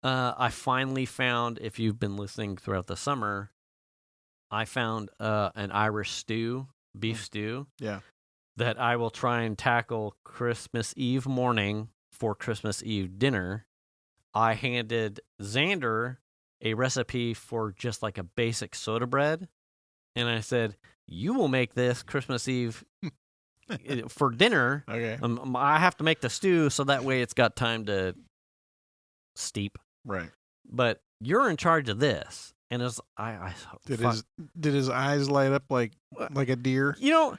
I finally found, if you've been listening throughout the summer, I found an Irish stew, beef stew. Yeah. That I will try and tackle Christmas Eve morning for Christmas Eve dinner. I handed Xander a recipe for just like a basic soda bread. And I said, you will make this Christmas Eve for dinner. Okay. I have to make the stew so that way it's got time to steep. Right. But you're in charge of this. And did his eyes light up like a deer? You know,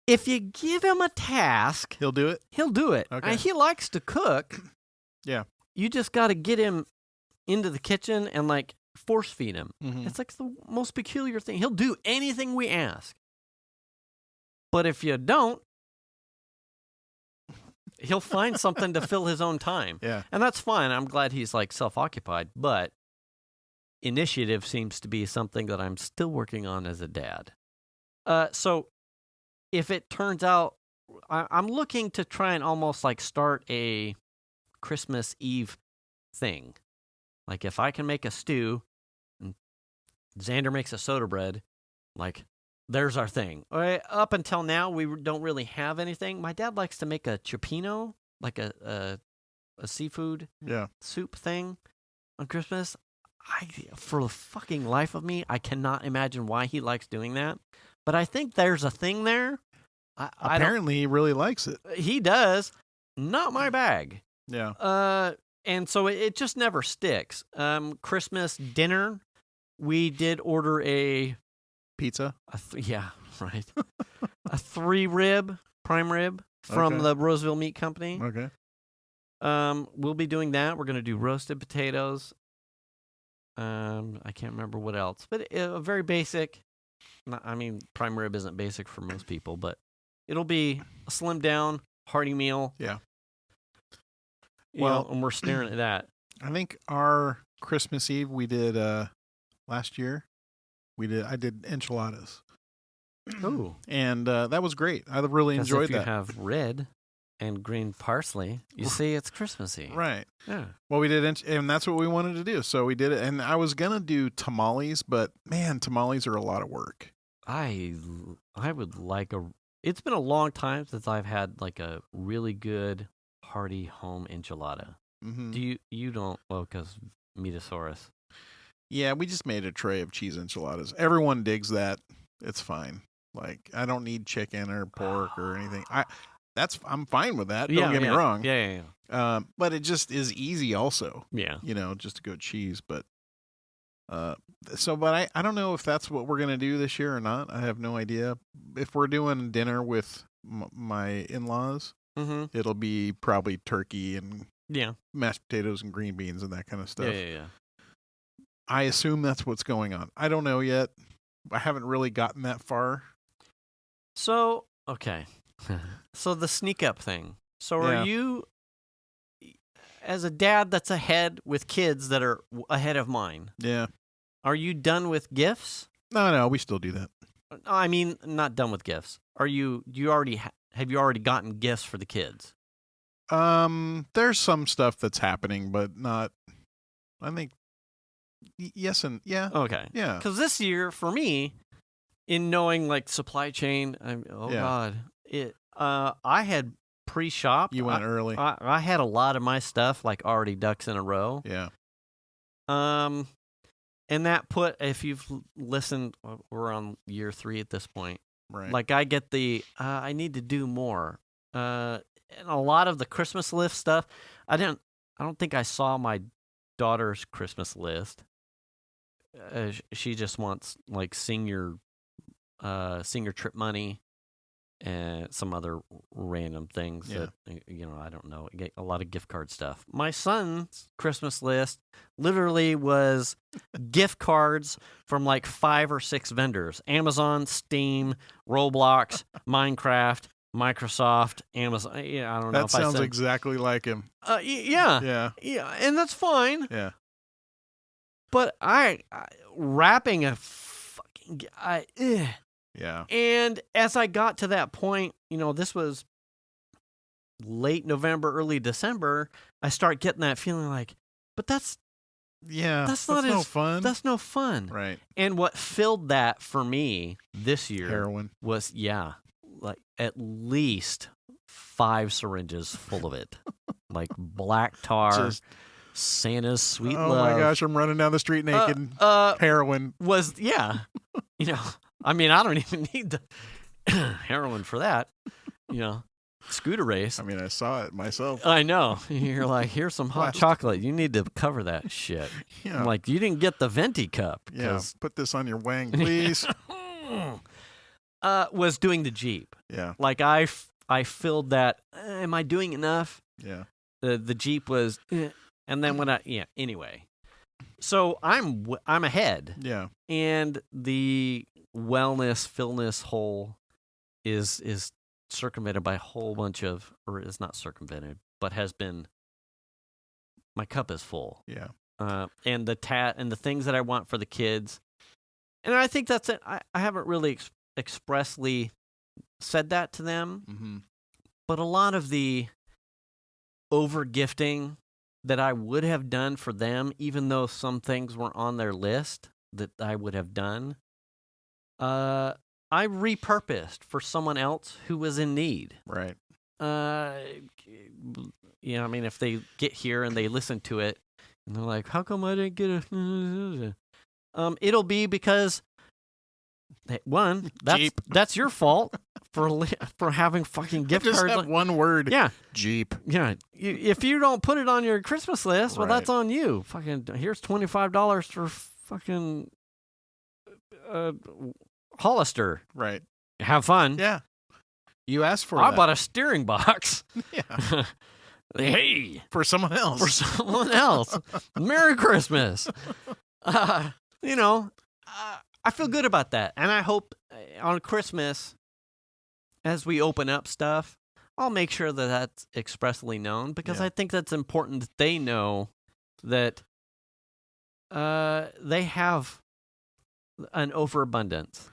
if you give him a task, He'll do it. He'll do it. Okay. And he likes to cook. Yeah. You just got to get him into the kitchen and like force feed him. Mm-hmm. It's like the most peculiar thing. He'll do anything we ask. But if you don't, he'll find something to fill his own time. Yeah. And that's fine. I'm glad he's like self-occupied, but initiative seems to be something that I'm still working on as a dad. So if it turns out, I'm looking to try and almost like start a Christmas Eve thing. Like if I can make a stew and Xander makes a soda bread, like there's our thing. Up until now, we don't really have anything. My dad likes to make a cioppino, like a seafood soup thing on Christmas. For the fucking life of me, I cannot imagine why he likes doing that. But I think there's a thing there. Apparently, he really likes it. He does. Not my bag. Yeah. And so it just never sticks. Christmas dinner, we did order a pizza. Yeah, right. A 3-rib prime rib from the Roseville Meat Company. Okay. We'll be doing that. We're going to do roasted potatoes. I can't remember what else, but a very basic. I mean, prime rib isn't basic for most people, but it'll be a slimmed down, hearty meal. Yeah. And we're staring at that. I think our Christmas Eve we did last year. I did enchiladas. Ooh. And that was great. I really enjoyed that. If you have red and green parsley, you see it's Christmassy. Right. Yeah. Well, we did, and that's what we wanted to do. So we did it. And I was going to do tamales, but man, tamales are a lot of work. I would like it's been a long time since I've had like a really good hearty home enchilada. Mm-hmm. You don't, well, because Metasaurus. Yeah, we just made a tray of cheese enchiladas. Everyone digs that. It's fine. Like, I don't need chicken or pork or anything. I'm fine with that. Don't get me wrong. Yeah. But it just is easy also. Yeah. Just to go cheese. But I don't know if that's what we're going to do this year or not. I have no idea. If we're doing dinner with my in-laws, it'll be probably turkey and mashed potatoes and green beans and that kind of stuff. Yeah. I assume that's what's going on. I don't know yet. I haven't really gotten that far. So, okay. So the sneak up thing. So are you, as a dad that's ahead with kids that are ahead of mine? Yeah. Are you done with gifts? No, we still do that. I mean, not done with gifts. Have you already gotten gifts for the kids? There's some stuff that's happening, but not. I think yes and yeah. Okay. Yeah. Because this year, for me, in knowing like supply chain, God, I had pre-shopped. You went early. I had a lot of my stuff like already ducks in a row. Yeah. And that if you've listened, we're on year 3 at this point. Right. Like I get I need to do more. And a lot of the Christmas list stuff, I don't think I saw my daughter's Christmas list. She just wants like senior trip money and some other random things Yeah. that, I don't know. Get a lot of gift card stuff. My son's Christmas list literally was gift cards from like 5 or 6 vendors: Amazon, Steam, Roblox, Minecraft, Microsoft, Amazon. Yeah, I don't know That if I sounds said. exactly like him. Yeah, and that's fine. Yeah. But I wrapping a fucking Yeah. And as I got to that point, this was late November, early December, I start getting that feeling like, but that's no fun. That's no fun. Right. And what filled that for me this year Heroin. was like at least 5 syringes full of it. Like black tar, Just, Santa's sweet oh love. my gosh, I'm running down the street naked. Heroin. I mean, I don't even need the heroin for that. Scooter race. I mean, I saw it myself. I know. You're like, here's some hot chocolate. You need to cover that shit. Yeah. I'm like, you didn't get the venti cup. Yeah. Put this on your wang, please. Was doing the Jeep. Yeah. Like I filled that. Am I doing enough? Yeah. The Jeep was, and then anyway. So I'm ahead. Yeah. And the wellness hole is circumvented by a whole bunch of, or is not circumvented, but has been. My cup is full. Yeah. And the things that I want for the kids, and I think that's it. I haven't really expressly said that to them, Mm-hmm. but a lot of the over gifting that I would have done for them, even though some things weren't on their list that I would have done, I repurposed for someone else who was in need. Right. I mean, if they get here and they listen to it and they're like, how come I didn't get a... it'll be because, one, that's your fault for having fucking gift Just cards. have one word. Yeah. Jeep. Yeah. If you don't put it on your Christmas list, well, Right. that's on you. Fucking, here's $25 for fucking Hollister. Right. Have fun. Yeah. You asked for I that. bought a steering box. Yeah. Hey. For someone else. For someone else. Merry Christmas. I feel good about that. And I hope on Christmas, as we open up stuff, I'll make sure that that's expressly known, because Yeah. I think that's important that they know that they have an overabundance.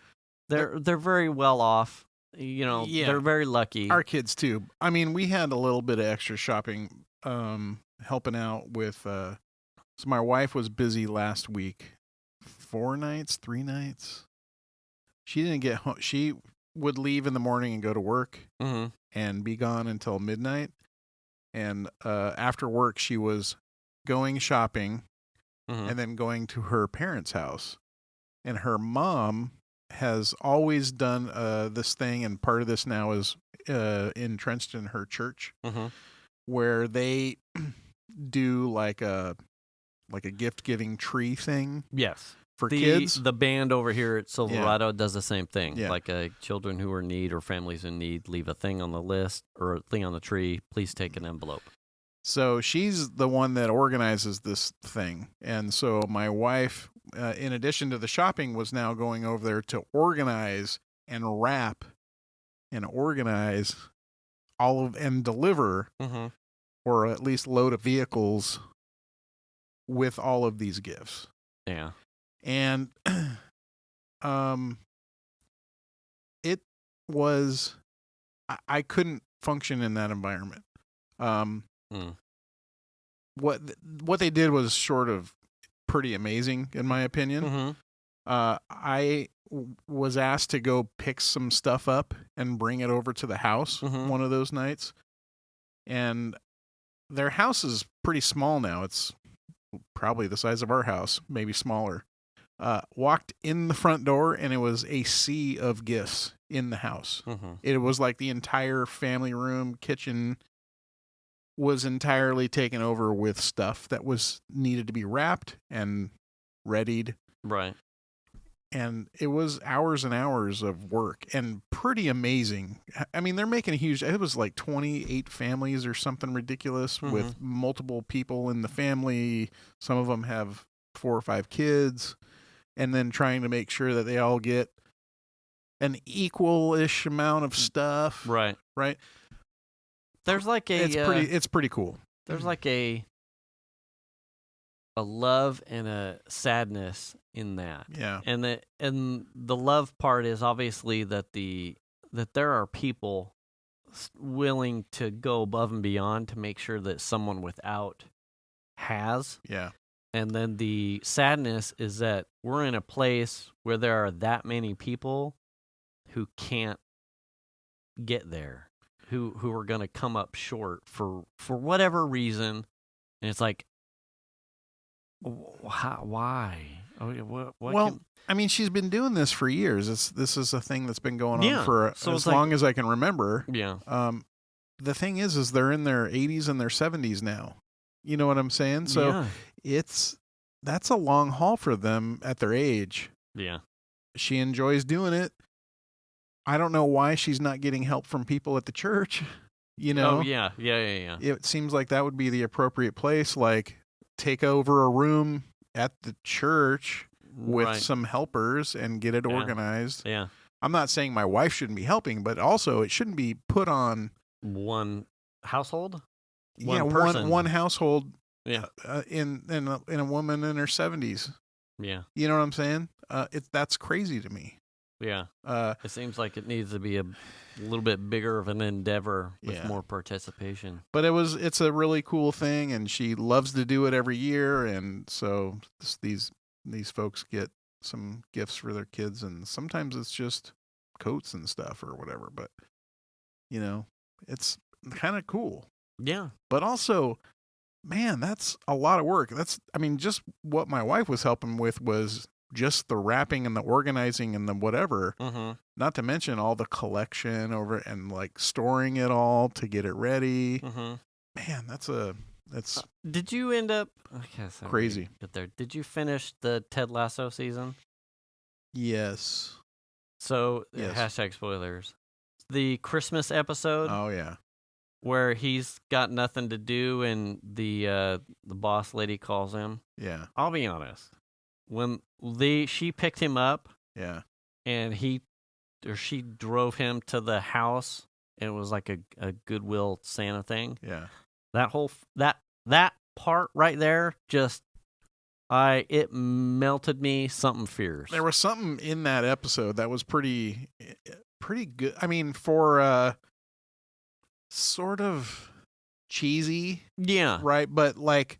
They're very well off. Yeah. They're very lucky. Our kids too. I mean, we had a little bit of extra shopping, helping out with. So my wife was busy last week, 3 nights. She didn't get home. She would leave in the morning and go to work Mm-hmm. and be gone until midnight. And after work, she was going shopping Mm-hmm. and then going to her parents' house. And her mom has always done this thing, and part of this now is entrenched in her church, Mm-hmm. where they do like a gift giving tree thing Yes. for kids. The band over here at Silverado does the same thing. Yeah. Like children who are in need or families in need leave a thing on the list or a thing on the tree. Please take an envelope. So she's the one that organizes this thing. And so my wife, in addition to the shopping, was now going over there to organize and wrap and organize and deliver, Mm-hmm. or at least load of vehicles with all of these gifts. Yeah. And it was, I couldn't function in that environment. What they did was sort of pretty amazing, in my opinion. Mm-hmm. I was asked to go pick some stuff up and bring it over to the house Mhm. one of those nights. And their house is pretty small now. It's probably the size of our house, maybe smaller. Walked in the front door, and it was a sea of gifts in the house. Mm-hmm. It was like the entire family room, kitchen was entirely taken over with stuff that was needed to be wrapped and readied. Right. And it was hours and hours of work and pretty amazing. I mean, they're making a huge, it was like 28 families or something ridiculous with multiple people in the family. Some of them have 4 or 5 kids, and then trying to make sure that they all get an equal-ish amount of stuff. Right. Right. There's like a it's pretty cool. There's like a love and a sadness in that. Yeah. And the love part is obviously that there are people willing to go above and beyond to make sure that someone without has. Yeah. And then the sadness is that we're in a place where there are that many people who can't get there, who are going to come up short for whatever reason. And it's like, why? Well, I mean, she's been doing this for years. This is a thing that's been going on for as long as I can remember. Yeah. The thing is they're in their 80s and their 70s now. You know what I'm saying? So that's a long haul for them at their age. Yeah. She enjoys doing it. I don't know why she's not getting help from people at the church. You know? Oh, yeah. It seems like that would be the appropriate place. Like, take over a room at the church with some helpers and get it organized. Yeah. I'm not saying my wife shouldn't be helping, but also it shouldn't be put on one household. One household. Yeah. In a woman in her 70s. Yeah. You know what I'm saying? That's crazy to me. Yeah. It seems like it needs to be a little bit bigger of an endeavor with more participation. But it's a really cool thing, and she loves to do it every year, and so these folks get some gifts for their kids, and sometimes it's just coats and stuff or whatever, but you know, it's kind of cool. Yeah. But also, man, that's a lot of work. Just what my wife was helping with was just the wrapping and the organizing and the whatever, not to mention all the collection over and like storing it all to get it ready. Man, that's did you end up crazy. Get there. Did you finish the Ted Lasso season? Yes. So hashtag spoilers. The Christmas episode. Oh yeah. Where he's got nothing to do and the boss lady calls him. Yeah. I'll be honest. When she picked him up, and she drove him to the house, and it was like a Goodwill Santa thing. Yeah, that whole that part right there, it melted me something fierce. There was something in that episode that was pretty good. I mean, for sort of cheesy, right, but like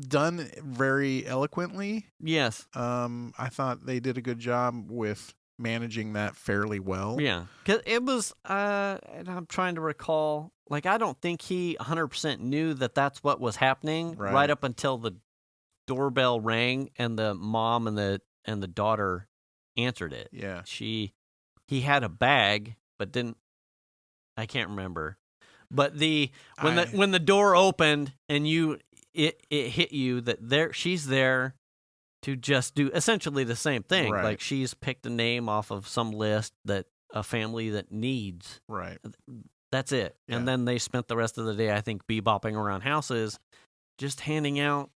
done very eloquently. Yes. I thought they did a good job with managing that fairly well. Yeah. Cause it was, and I'm trying to recall, like, I don't think he 100% knew that that's what was happening right up until the doorbell rang and the mom and the daughter answered it. Yeah. He had a bag, but I can't remember. But when the door opened and it hit you that she's there to just do essentially the same thing. Right. Like she's picked a name off of some list that a family that needs. Right. That's it. Yeah. And then they spent the rest of the day, I think, bebopping around houses, just handing out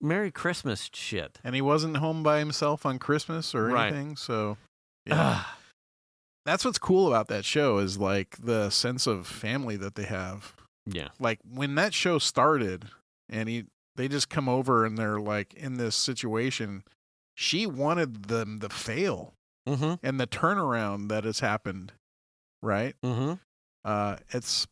Merry Christmas shit. And he wasn't home by himself on Christmas or anything. So that's what's cool about that show is like the sense of family that they have. Yeah. Like when that show started and they just come over and they're like in this situation, she wanted them to fail and the turnaround that has happened. Right. It's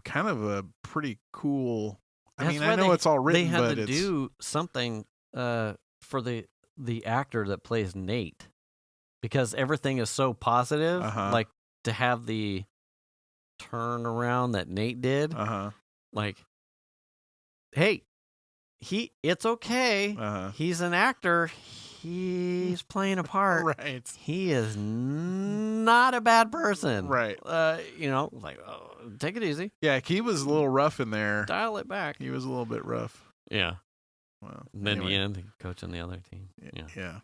kind of a pretty cool. I know it's all written, but they had to do something for the actor that plays Nate because everything is so positive. Like to have the turnaround that Nate did, like, hey, it's okay. He's an actor. He's playing a part. Right. He is not a bad person. Right. Like, take it easy. Yeah, he was a little rough in there. Dial it back. He was a little bit rough. Yeah. Well, And then anyway. the end, coach on the other team. Yeah.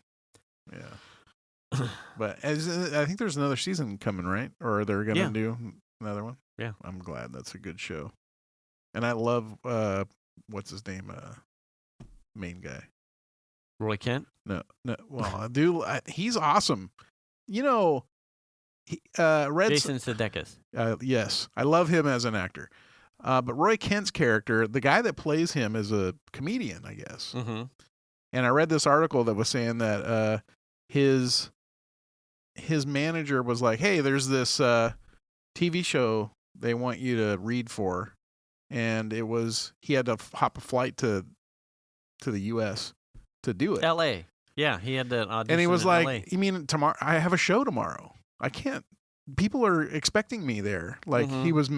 But I think there's another season coming, right? Or they're gonna do another one. Yeah. I'm glad. That's a good show. And I love what's his name? Main guy. Roy Kent? No. Well, he's awesome. You know, Jason Sudeikis. Yes, I love him as an actor. But Roy Kent's character, the guy that plays him, is a comedian, I guess. Mm-hmm. And I read this article that was saying that his manager was like, "Hey, there's this TV show they want you to read for," and he had to hop a flight to the U.S. to do it. L.A. Yeah, he had to audition. And he was in like, LA. "You mean tomorrow? I have a show tomorrow. I can't. People are expecting me there." Like he was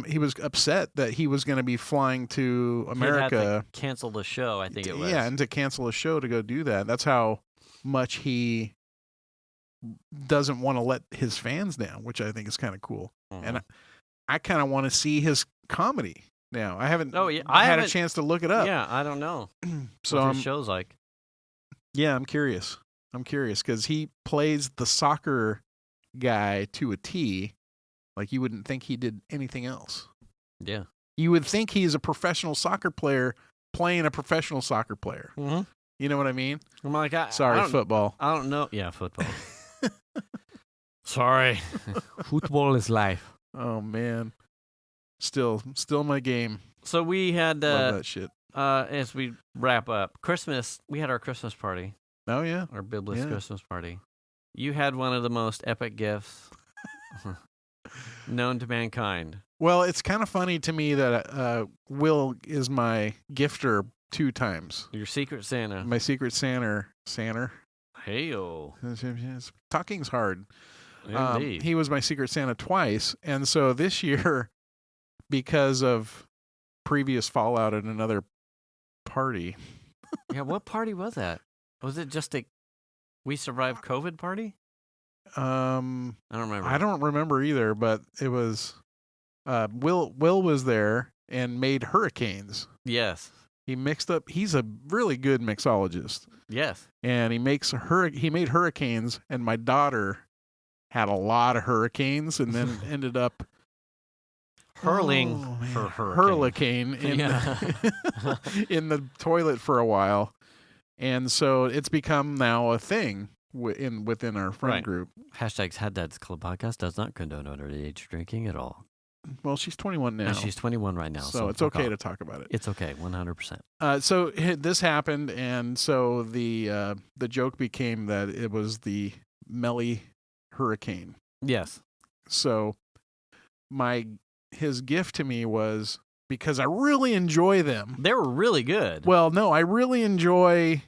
upset that he was going to be flying to America. He had to cancel the show, I think it was. Yeah, and to cancel a show to go do that. That's how much he doesn't want to let his fans down, which I think is kind of cool. And I kind of want to see his comedy now. I haven't had a chance to look it up. Yeah, I don't know. So what his show's like. Yeah, I'm curious because he plays the soccer guy to a T. Like you wouldn't think he did anything else. Yeah. You would think he's a professional soccer player playing a professional soccer player. Mm-hmm. You know what I mean? I'm like, sorry, football. I don't know. Yeah, football. Sorry. Football is life. Oh, man. Still my game. So we had, love that shit. As we wrap up, Christmas, we had our Christmas party. Oh, yeah. Our Bibless Christmas party. You had one of the most epic gifts known to mankind. Well, it's kind of funny to me that Will is my gifter 2 times. Your Secret Santa. My Secret Santa. Hey-o. Talking's hard. Indeed. He was my Secret Santa twice. And so this year, because of previous fallout at another party. Yeah, what party was that? Was it just a We Survived COVID party? I don't remember. I don't remember either, but it was Will was there and made hurricanes. Yes. He mixed up. He's a really good mixologist. Yes. And he made hurricanes, and my daughter had a lot of hurricanes and then ended up hurling her hurricane in in the toilet for a while. And so it's become now a thing within our friend group. Hashtags Had Dad's Club Podcast does not condone underage drinking at all. Well, she's 21 now. And she's 21 right now. So it's okay to talk about it. It's okay, 100%. So this happened, and so the joke became that it was the Melly hurricane. Yes. So his gift to me was, because I really enjoy them. They were really good. Well, no, I really enjoy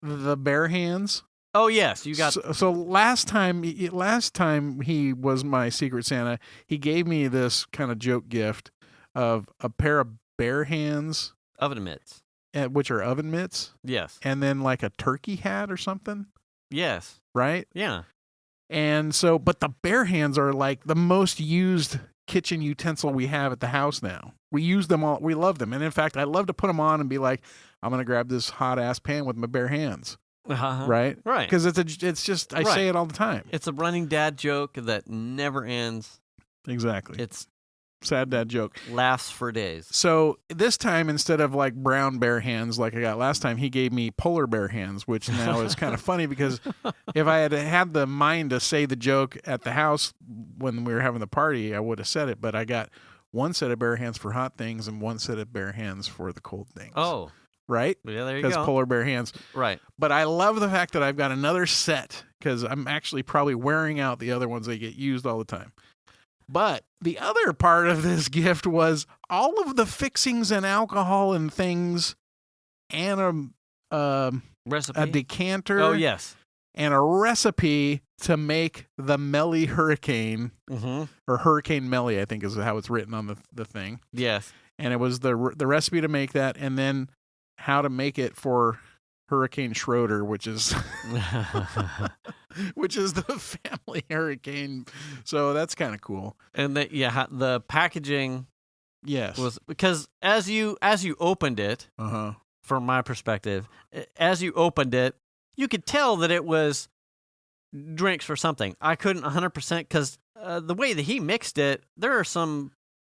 the bare hands. Oh yes, you got. So last time he was my Secret Santa, he gave me this kind of joke gift of a pair of bare hands, oven mitts, which are oven mitts. Yes, and then like a turkey hat or something. Yes, right. Yeah, and so, but the bare hands are like the most used kitchen utensil we have at the house now. We use them all. We love them, and in fact, I love to put them on and be like, I'm gonna grab this hot ass pan with my bare hands. Right. Because it's just I say it all the time. It's a running dad joke that never ends. Exactly. It's sad dad joke. Lasts for days. So this time, instead of like brown bare hands like I got last time, he gave me polar bear hands, which now is kind of funny because if I had the mind to say the joke at the house when we were having the party, I would have said it. But I got one set of bare hands for hot things and one set of bare hands for the cold things. Oh. Right? Yeah, there you go. Because polar bear hands. Right. But I love the fact that I've got another set because I'm actually probably wearing out the other ones that get used all the time. But the other part of this gift was all of the fixings and alcohol and things and a decanter. Oh, yes. And a recipe to make the Melly hurricane, or Hurricane Melly, I think is how it's written on the thing. Yes. And it was the recipe to make that, and then how to make it for Hurricane Schroeder, which is the family hurricane. So that's kind of cool. And the packaging, yes, was because as you opened it, from my perspective, as you opened it, you could tell that it was drinks or something. I couldn't 100% because the way that he mixed it, there are some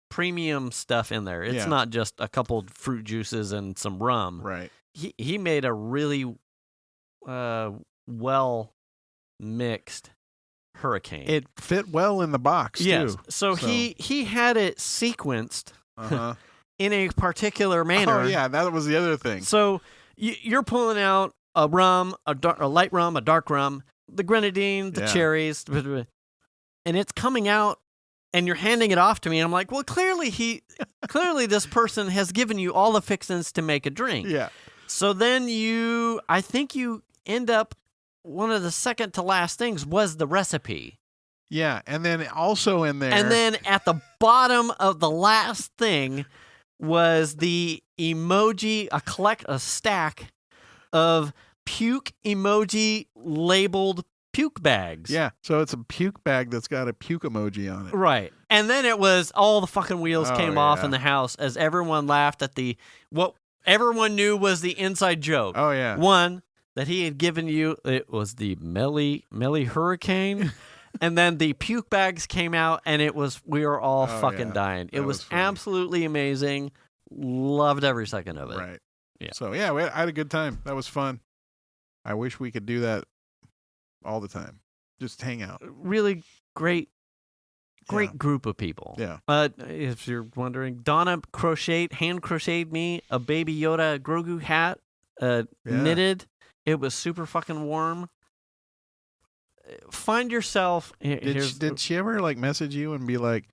premium stuff in there. It's not just a couple fruit juices and some rum. Right. He made a really well mixed hurricane. It fit well in the box yes. too. So he had it sequenced Uh-huh. in a particular manner. Oh yeah, that was the other thing. So you're pulling out a rum, a light rum, a dark rum, the grenadine, the cherries, and it's coming out, and you're handing it off to me. And I'm like, well, clearly this person has given you all the fixins to make a drink. Yeah. So then I think you end up, one of the second to last things was the recipe. Yeah, and then also in there. And then at the bottom of the last thing was the emoji, a stack of puke emoji labeled puke bags. Yeah, so it's a puke bag that's got a puke emoji on it. Right. And then it was all the fucking wheels came off in the house as everyone laughed at what everyone knew was the inside joke. Oh, yeah. One, that he had given you, it was the Melly Hurricane. And then the puke bags came out, and we were all fucking dying. It was absolutely amazing. Loved every second of it. Right. Yeah. So, yeah, I had a good time. That was fun. I wish we could do that all the time. Just hang out. Really great group of people. Yeah. If you're wondering, Donna hand crocheted me a Baby Yoda Grogu hat, knitted. It was super fucking warm. Find yourself. Did she ever message you and be like,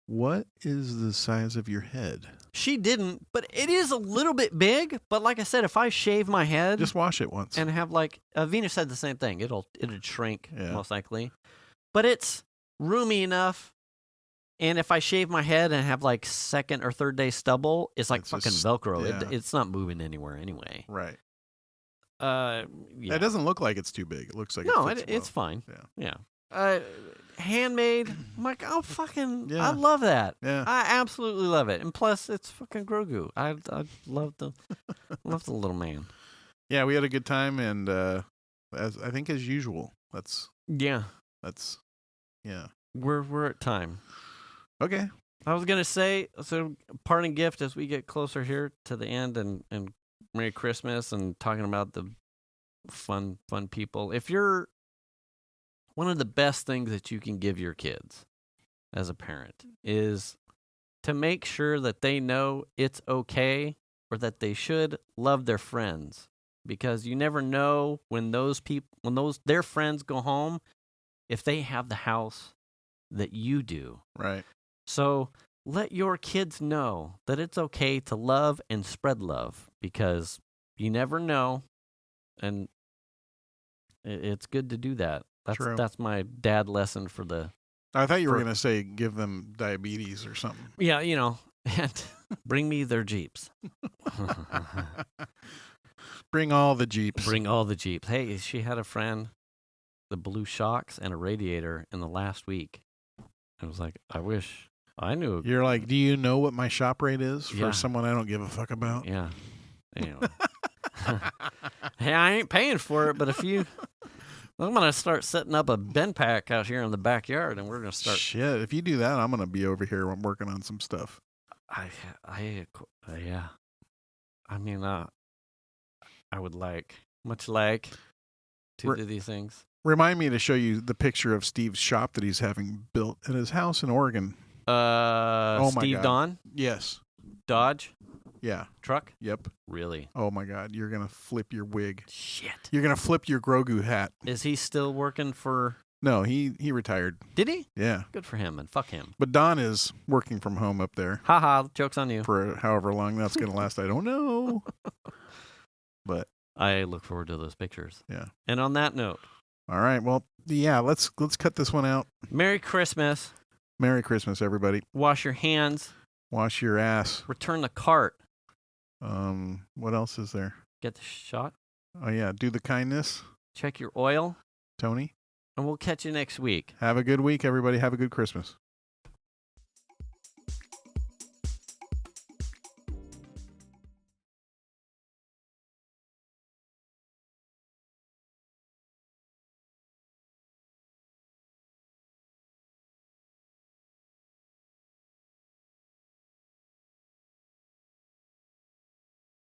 "What is the size of your head?" She didn't, but it is a little bit big. But like I said, if I shave my head, just wash it once, and have Venus said the same thing. It'd shrink most likely, but it's roomy enough. And if I shave my head and have second or third day stubble, it's like fucking Velcro. Yeah. It's not moving anywhere anyway. Right. It doesn't look like it's too big. It looks like it's fine. Yeah. Handmade. I'm like, oh fucking, I love that. Yeah. I absolutely love it. And plus, it's fucking Grogu. I love the little man. Yeah, we had a good time, and as usual. Yeah. We're at time. Okay. I was gonna say, so parting gift as we get closer here to the end, and Merry Christmas, and talking about the fun people. If you're one of the best things that you can give your kids as a parent is to make sure that they know it's okay, or that they should love their friends, because you never know when their friends go home if they have the house that you do. Right. So let your kids know that it's okay to love and spread love, because you never know, and it's good to do that. That's my dad lesson for the... I thought you were going to say give them diabetes or something. Yeah, and bring me their Jeeps. Bring all the Jeeps. Bring all the Jeeps. Hey, she had a friend, the blue shocks and a radiator in the last week. I was like, I wish I knew. You're like, do you know what my shop rate is for someone I don't give a fuck about? Yeah. Anyway. Hey, I ain't paying for it, but I'm going to start setting up a bin pack out here in the backyard, and we're going to start. Shit, if you do that, I'm going to be over here. I'm working on some stuff. Yeah. I mean, I would much like to do these things. Remind me to show you the picture of Steve's shop that he's having built at his house in Oregon. Oh my Steve God. Don? Yes. Dodge? Yeah. Truck? Yep. Really? Oh my God, you're going to flip your wig. Shit. You're going to flip your Grogu hat. Is he still working for... No, he retired. Did he? Yeah. Good for him, and fuck him. But Don is working from home up there. Haha, joke's on you. For however long that's going to last, I don't know. But I look forward to those pictures. Yeah. And on that note... All right, well, yeah, let's cut this one out. Merry Christmas. Merry Christmas, everybody. Wash your hands. Wash your ass. Return the cart. What else is there? Get the shot. Oh, yeah, do the kindness. Check your oil. Tony. And we'll catch you next week. Have a good week, everybody. Have a good Christmas.